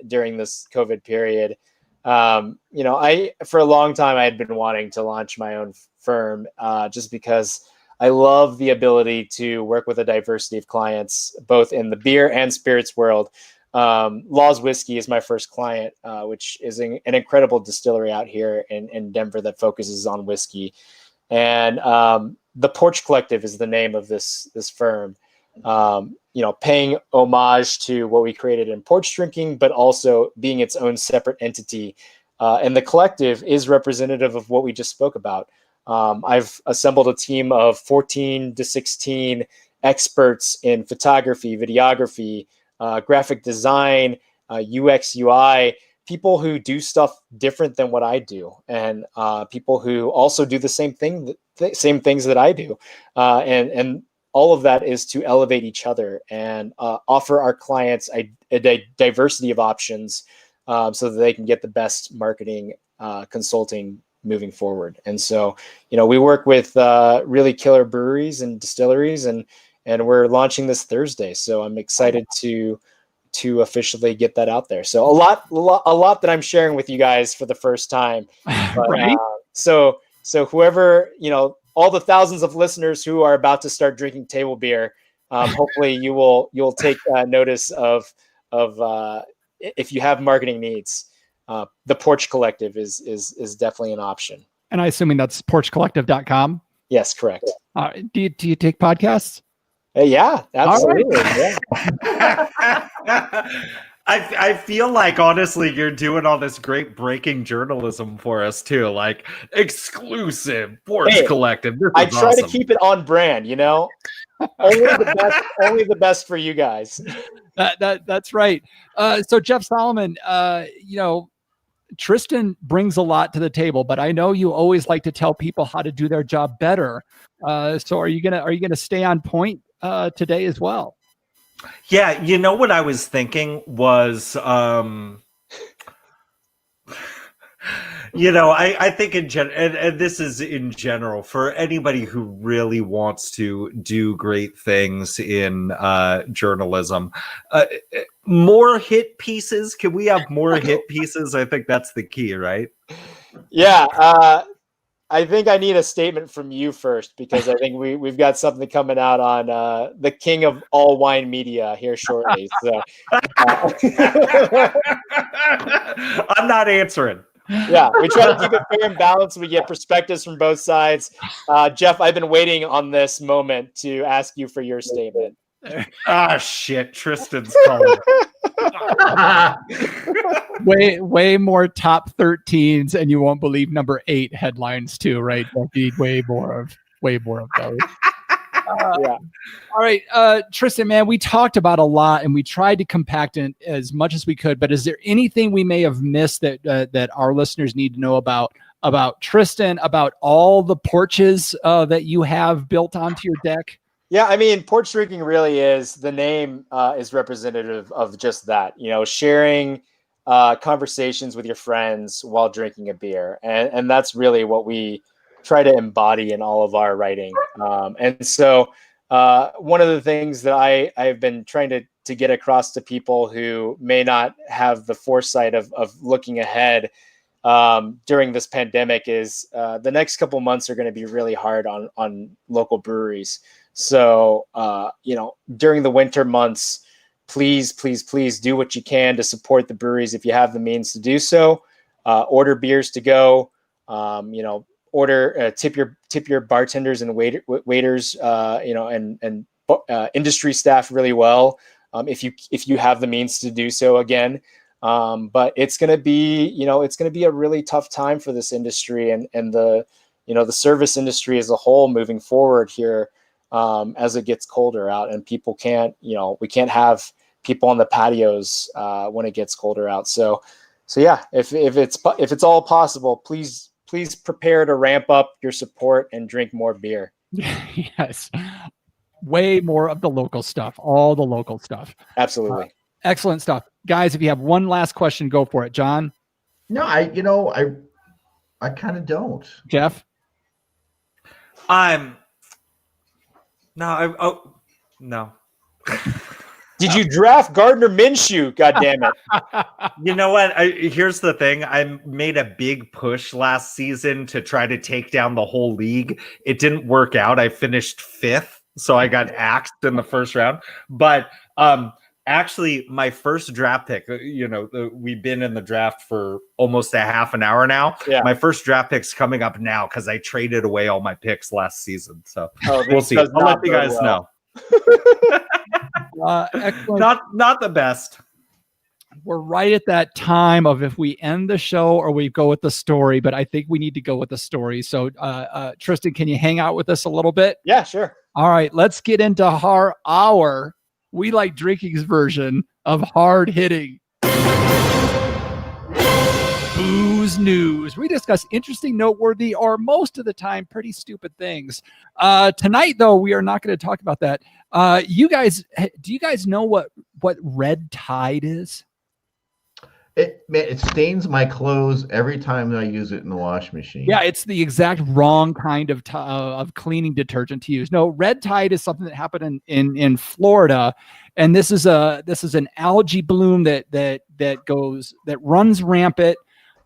during this COVID period. For a long time, I had been wanting to launch my own firm just because I love the ability to work with a diversity of clients, both in the beer and spirits world. Law's Whiskey is my first client, which is an incredible distillery out here in Denver that focuses on whiskey. And the Porch Collective is the name of this firm, paying homage to what we created in porch drinking, but also being its own separate entity. And the collective is representative of what we just spoke about. I've assembled a team of 14 to 16 experts in photography, videography, graphic design, UX, UI, people who do stuff different than what I do, and people who also do the same things that I do, and all of that is to elevate each other and offer our clients a diversity of options, so that they can get the best marketing consulting moving forward. And so, we work with really killer breweries and distilleries, and we're launching this Thursday. So I'm excited to officially get that out there. So a lot that I'm sharing with you guys for the first time. But, right. So whoever, all the thousands of listeners who are about to start drinking table beer, hopefully you'll take notice of if you have marketing needs. The Porch Collective is definitely an option. And I'm assuming that's porchcollective.com. Yes, correct. Do you take podcasts? Yeah, absolutely. Right. Yeah. I feel like, honestly, you're doing all this great breaking journalism for us too, like exclusive Porch Collective. I try to keep it on brand, only the best for you guys. That's right. So Jeff Solomon, Tristan brings a lot to the table, but I know you always like to tell people how to do their job better. So are you gonna stay on point today as well? Yeah, what I was thinking was, I think in general, and this is in general for anybody who really wants to do great things in journalism, more hit pieces. Can we have more hit pieces? I think that's the key, right? Yeah. I think I need a statement from you first, because I think we've got something coming out on the king of all wine media here shortly. So I'm not answering. Yeah, we try to keep it fair and balanced. We get perspectives from both sides. Jeff, I've been waiting on this moment to ask you for your statement. Shit, Tristan's calling. way more top 13s, and you won't believe number 8 headlines too, right? Like you need way more of those. Yeah. All right, Tristan, man, we talked about a lot, and we tried to compact it as much as we could. But is there anything we may have missed that our listeners need to know about Tristan, about all the porches that you have built onto your deck? Yeah, I mean, porch drinking really is, the name is representative of just that, sharing conversations with your friends while drinking a beer. And that's really what we try to embody in all of our writing. And so one of the things that I've been trying to get across to people who may not have the foresight of looking ahead during this pandemic is the next couple months are going to be really hard on local breweries. So, during the winter months, please do what you can to support the breweries if you have the means to do so. Order beers to go. Order tip your bartenders and waiters. And industry staff really well. If you have the means to do so again. But it's going to be a really tough time for this industry and the service industry as a whole moving forward here. As it gets colder out and people we can't have people on the patios when it gets colder out. So yeah, if it's all possible, please prepare to ramp up your support and drink more beer. Yes. Way more of the local stuff, all the local stuff. Absolutely. Excellent stuff. Guys, if you have one last question, go for it. John? No, I kind of don't. Jeff? No. Did you draft Gardner Minshew? God damn it. You know what? Here's the thing. I made a big push last season to try to take down the whole league. It didn't work out. I finished 5th, so I got axed in the first round. But actually, my first draft pick, we've been in the draft for almost a half an hour now. Yeah. My first draft pick's coming up now because I traded away all my picks last season. So we'll see. I'll let you guys know. Excellent. Not the best. We're right at that time of if we end the show or we go with the story, but I think we need to go with the story. So, Tristan, can you hang out with us a little bit? Yeah, sure. All right, let's get into our We Like Drinking's version of hard hitting booze news. We discuss interesting, noteworthy, or most of the time pretty stupid things. Tonight, though, we are not going to talk about that. Do you guys know what red tide is? It stains my clothes every time I use it in the wash machine. Yeah, it's the exact wrong kind of cleaning detergent to use. No, red tide is something that happened in Florida, and this is an algae bloom that runs rampant,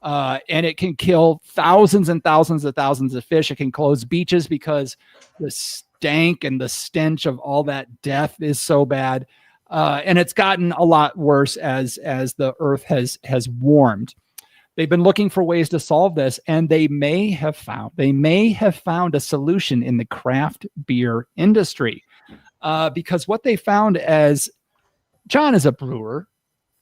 and it can kill thousands and thousands of fish. It can close beaches because the stank and the stench of all that death is so bad. And it's gotten a lot worse as the earth has warmed. They've been looking for ways to solve this, and they may have found a solution in the craft beer industry. Because what they found, as John is a brewer,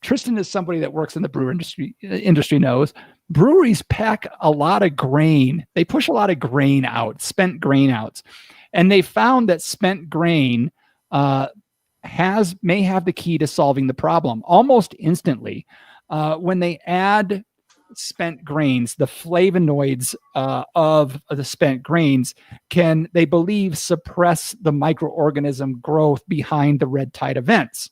Tristan is somebody that works in the brewer industry knows, breweries pack a lot of grain. They push a lot of grain out, spent grain outs. And they found that spent grain may have the key to solving the problem almost instantly. When they add spent grains, the flavonoids of the spent grains can, they believe, suppress the microorganism growth behind the red tide events.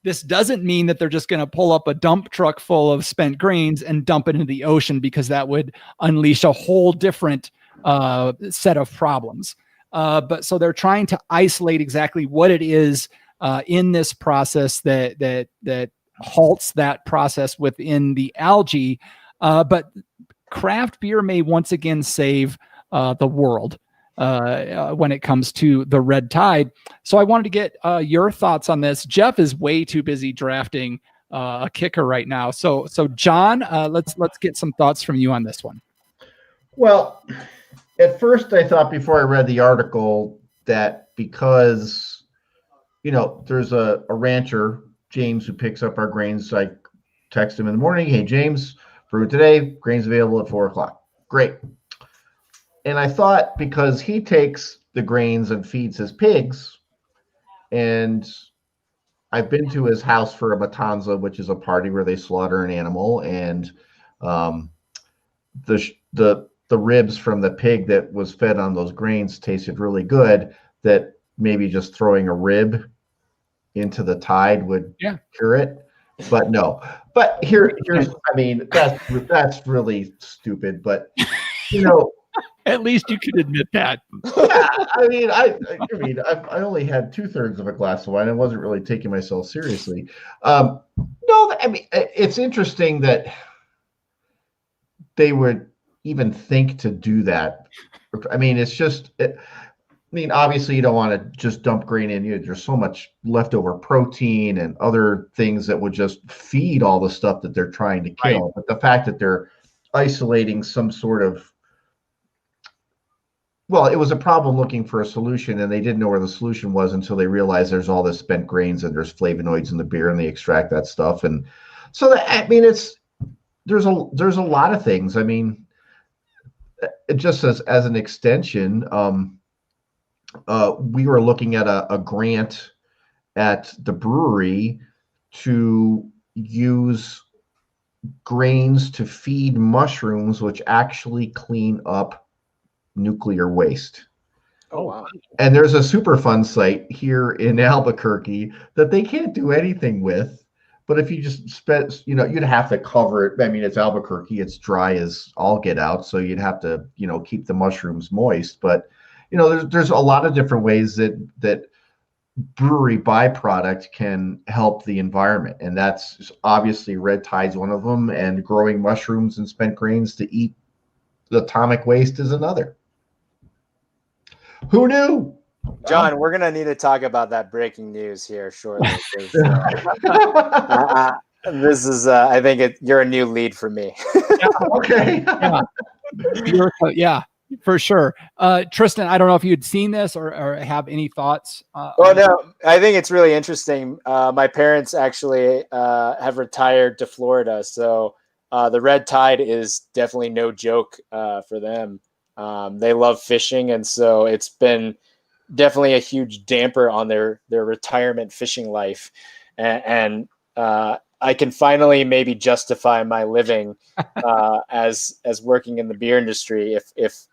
This doesn't mean that they're just going to pull up a dump truck full of spent grains and dump it into the ocean, because that would unleash a whole different set of problems. But so they're trying to isolate exactly what it is in this process that halts that process within the algae. But craft beer may once again save the world when it comes to the red tide. So I wanted to get your thoughts on this. Jeff is way too busy drafting a kicker right now. So John, let's get some thoughts from you on this one. Well, at first I thought, before I read the article, that because, there's a rancher, James, who picks up our grains. I text him in the morning, "Hey, James, brew today, grains available at 4:00. Great. And I thought, because he takes the grains and feeds his pigs, and I've been to his house for a matanza, which is a party where they slaughter an animal, and the ribs from the pig that was fed on those grains tasted really good, that maybe just throwing a rib into the tide would cure it. But no. But here's, I mean, that's really stupid. But at least you can admit that. Yeah, I mean, I only had 2/3 of a glass of wine. I wasn't really taking myself seriously. No, I mean, it's interesting that they would even think to do that. I mean, it's just. Obviously, you don't want to just dump grain in. There's so much leftover protein and other things that would just feed all the stuff that they're trying to kill. Right. But the fact that they're isolating some sort of, well, it was a problem looking for a solution, and they didn't know where the solution was until they realized there's all this spent grains and there's flavonoids in the beer, and they extract that stuff. And so, there's a lot of things. I mean, it just as an extension. We were looking at a grant at the brewery to use grains to feed mushrooms, which actually clean up nuclear waste. Oh, wow. And there's a Superfund site here in Albuquerque that they can't do anything with. But if you just spent, you'd have to cover it. I mean, it's Albuquerque, it's dry as all get out. So you'd have to, keep the mushrooms moist. But there's a lot of different ways that brewery byproduct can help the environment, and that's obviously red tide's one of them, and growing mushrooms and spent grains to eat the atomic waste is another. Who knew? John, we're gonna need to talk about that breaking news here shortly. This is, I think you're a new lead for me. Okay. Yeah. For sure. Tristan, I don't know if you'd seen this or have any thoughts. No, I think it's really interesting. My parents actually have retired to Florida, so the red tide is definitely no joke for them. They love fishing, and so it's been definitely a huge damper on their retirement fishing life. And I can finally maybe justify my living as working in the beer industry if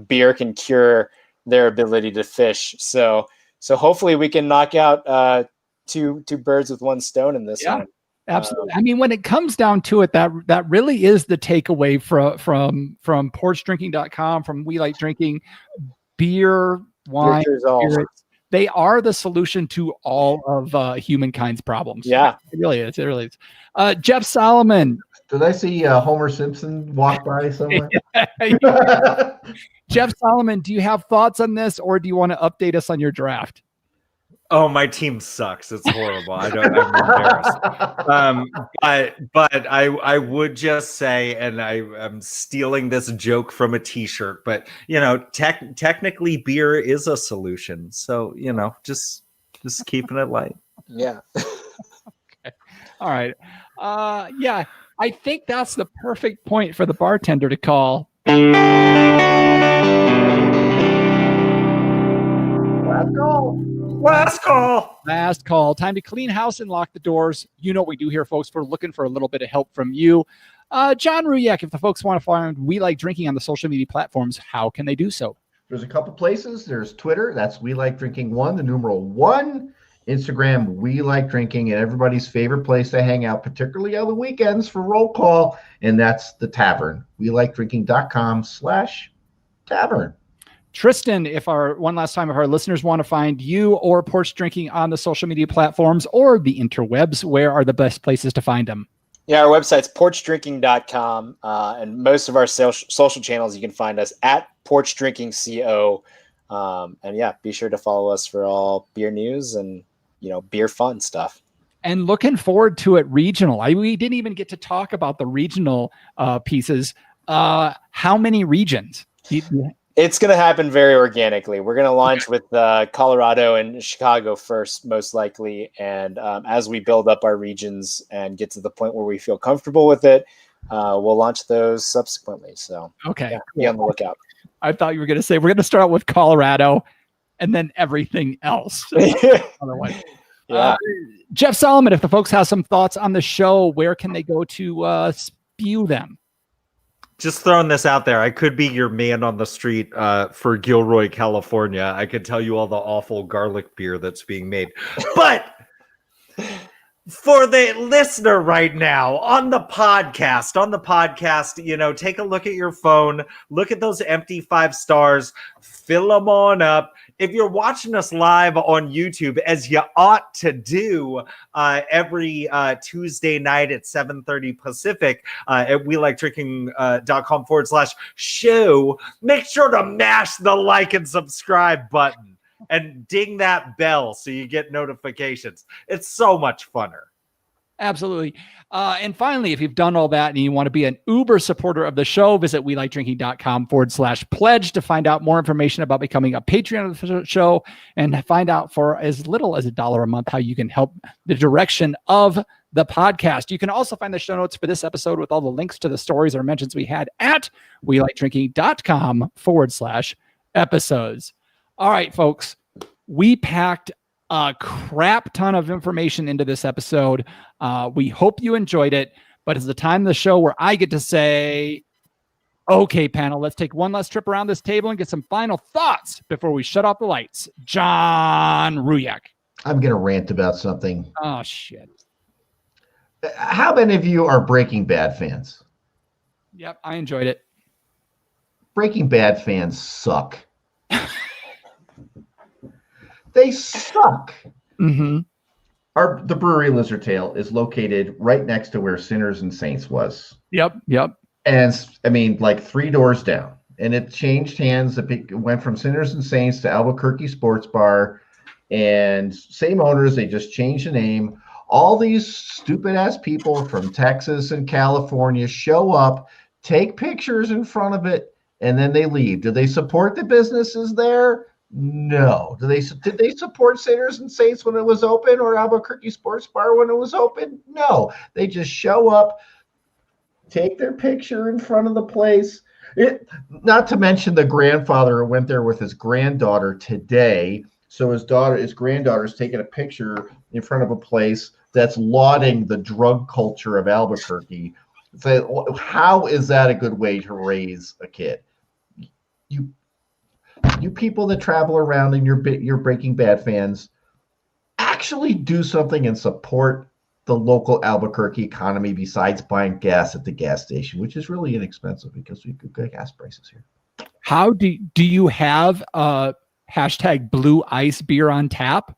beer can cure their ability to fish. So hopefully we can knock out two birds with one stone in this one. Absolutely. I mean, when it comes down to it, that really is the takeaway from porchdrinking.com, from We Like Drinking. Beer, wine, spirits, they are the solution to all of humankind's problems. Yeah, it really is. It really is. Jeff Solomon. Did I see Homer Simpson walk by somewhere? Jeff Solomon, do you have thoughts on this, or do you want to update us on your draft? Oh, my team sucks. It's horrible. I'm embarrassed. But I would just say, and I'm stealing this joke from a T-shirt, but technically beer is a solution. So just keeping it light. Yeah. Okay. All right. Yeah. I think that's the perfect point for the bartender to call. Last call. Last call. Time to clean house and lock the doors. You know what we do here, folks. We're looking for a little bit of help from you. John Ruyak, if the folks want to find We Like Drinking on the social media platforms, how can they do so? There's a couple places. There's Twitter. That's We Like Drinking 1, the numeral 1. Instagram, We Like Drinking, and everybody's favorite place to hang out, particularly on the weekends for roll call, and that's the tavern. WeLikeDrinking.com/tavern. Tristan, if our listeners want to find you or Porch Drinking on the social media platforms or the interwebs, where are the best places to find them? Yeah, our website's porchdrinking.com, and most of our social channels you can find us at porchdrinkingco. And yeah, be sure to follow us for all beer news and beer fun stuff. And looking forward to it regional. We didn't even get to talk about the regional pieces. How many regions? It's going to happen very organically. We're going to launch with Colorado and Chicago first, most likely. And as we build up our regions and get to the point where we feel comfortable with it, we'll launch those subsequently. So okay, be on the lookout. I thought you were going to say we're going to start out with Colorado and then everything else. Otherwise, yeah. Jeff Solomon, if the folks have some thoughts on the show, where can they go to spew them? Just throwing this out there. I could be your man on the street for Gilroy, California. I could tell you all the awful garlic beer that's being made. But For the listener right now on the podcast, take a look at your phone, look at those empty 5 stars, fill them on up. If you're watching us live on YouTube, as you ought to do every Tuesday night at 7:30 Pacific at welikedrinking.com/show, make sure to mash the like and subscribe button. And ding that bell so you get notifications. It's so much funner. Absolutely. And finally, if you've done all that and you want to be an Uber supporter of the show, visit welikedrinking.com/pledge to find out more information about becoming a Patreon of the show and find out for as little as $1 a month how you can help the direction of the podcast. You can also find the show notes for this episode with all the links to the stories or mentions we had at welikedrinking.com/episodes. All right, folks, we packed a crap ton of information into this episode. We hope you enjoyed it, but it's the time of the show where I get to say, okay, panel, let's take one last trip around this table and get some final thoughts before we shut off the lights. John Ruyak. I'm going to rant about something. Oh, shit. How many of you are Breaking Bad fans? Yep, I enjoyed it. Breaking Bad fans suck. They suck. Mm-hmm. The brewery Lizard Tail is located right next to where Sinners and Saints was. Yep. And I mean, like 3 doors down. And it changed hands. It went from Sinners and Saints to Albuquerque Sports Bar. And same owners, they just changed the name. All these stupid ass people from Texas and California show up, take pictures in front of it, and then they leave. Do they support the businesses there? No. Did they support Sinners and Saints when it was open or Albuquerque Sports Bar when it was open? No. They just show up, take their picture in front of the place. Not to mention the grandfather who went there with his granddaughter today. So his granddaughter's taking a picture in front of a place that's lauding the drug culture of Albuquerque. So how is that a good way to raise a kid? You people that travel around and you're Breaking Bad fans, actually do something and support the local Albuquerque economy besides buying gas at the gas station, which is really inexpensive because we have good gas prices here. How do you have hashtag blue ice beer on tap?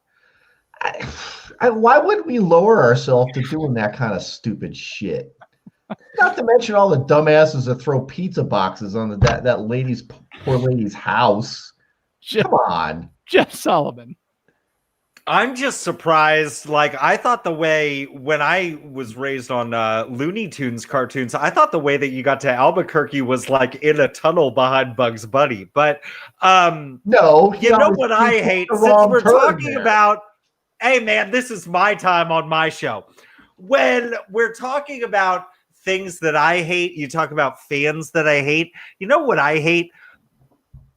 Why would we lower ourselves to doing that kind of stupid shit? Not to mention all the dumbasses that throw pizza boxes on that poor lady's house. Come on. Jeff Solomon. I'm just surprised. Like, I thought when I was raised on Looney Tunes cartoons, I thought the way that you got to Albuquerque was like in a tunnel behind Bugs Bunny. But no, you know what I hate? Since we're talking about, hey man, this is my time on my show. When we're talking about things that I hate, you talk about fans that I hate. You know what I hate?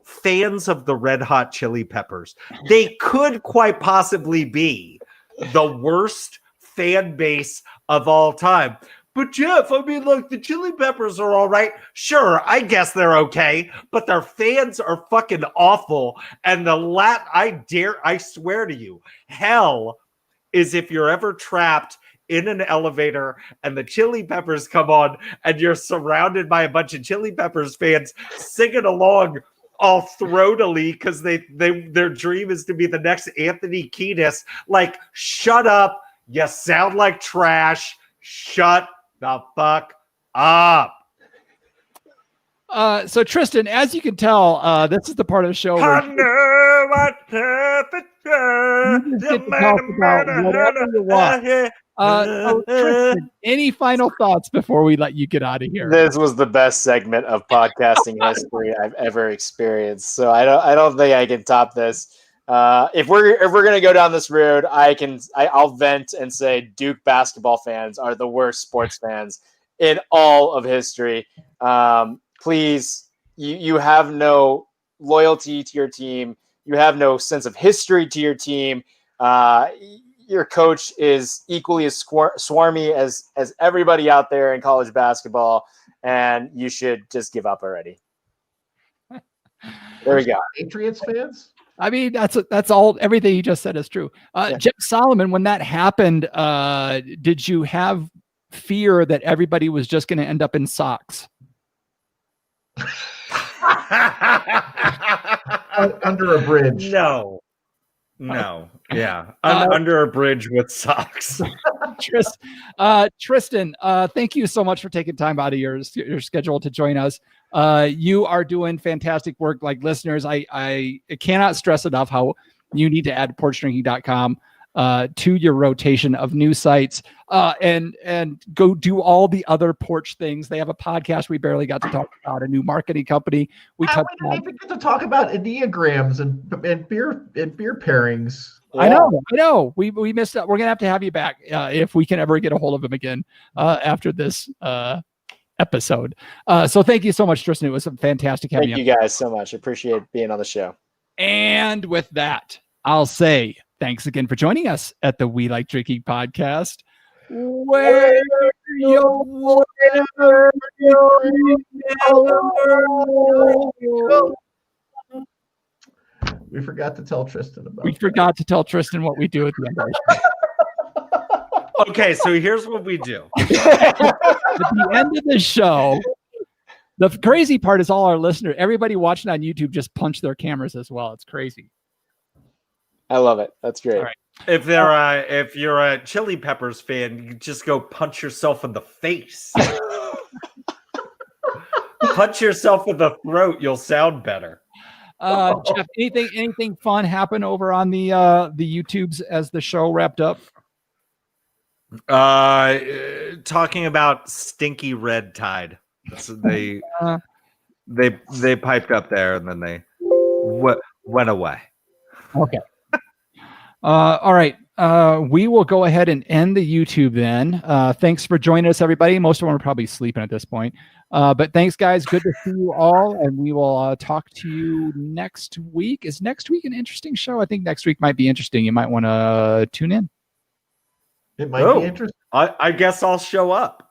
Fans of the Red Hot Chili Peppers. They could quite possibly be the worst fan base of all time. But Jeff, I mean, look, the Chili Peppers are all right. Sure, I guess they're okay, but their fans are fucking awful. And I swear to you, hell is if you're ever trapped in an elevator and the Chili Peppers come on and you're surrounded by a bunch of Chili Peppers fans singing along all throatily because their dream is to be the next Anthony Kiedis. Like, shut up. You sound like trash. Shut the fuck up. So Tristan, as you can tell, this is the part of the show where you get to talk about whatever you want. So Tristan, any final thoughts before we let you get out of here? This was the best segment of podcasting history I've ever experienced. So I don't think I can top this. If we're gonna go down this road, I'll vent and say Duke basketball fans are the worst sports fans in all of history. Please, you have no loyalty to your team. You have no sense of history to your team. Your coach is equally as swarmy as everybody out there in college basketball, and you should just give up already. There we go. Patriots fans? I mean, that's all. Everything you just said is true. Jeff Solomon, when that happened, did you have fear that everybody was just going to end up in socks? Under a bridge. No. Yeah. Under a bridge with socks. Tristan, thank you so much for taking time out of your schedule to join us. You are doing fantastic work. Like listeners, I cannot stress enough how you need to add porchdrinking.com to your rotation of news sites and go do all the other porch things. They have a podcast we barely got to talk about, a new marketing company. We didn't even get to talk about enneagrams and beer pairings. Yeah. I know. We missed out. We're gonna have to have you back if we can ever get a hold of him again after this episode. So thank you so much, Tristan. It was fantastic having you. Thank you guys so much. Appreciate being on the show. And with that, I'll say thanks again for joining us at the We Like Drinking podcast. Where we forgot to tell Tristan about. We forgot to tell Tristan what we do at the end of the show. Okay, so here's what we do. At the end of the show, the crazy part is all our listeners, everybody watching on YouTube, just punch their cameras as well. It's crazy. I love it. That's great. All right. If you're a Chili Peppers fan, you just go punch yourself in the face. Punch yourself in the throat. You'll sound better. Jeff, anything fun happen over on the YouTubes as the show wrapped up? Talking about Stinky Red Tide. So they piped up there and then they went away. Okay. All right. We will go ahead and end the YouTube then. Thanks for joining us, everybody. Most of them are probably sleeping at this point. But thanks, guys. Good to see you all. And we will talk to you next week. Is next week an interesting show? I think next week might be interesting. You might want to tune in. It might be interesting. I guess I'll show up.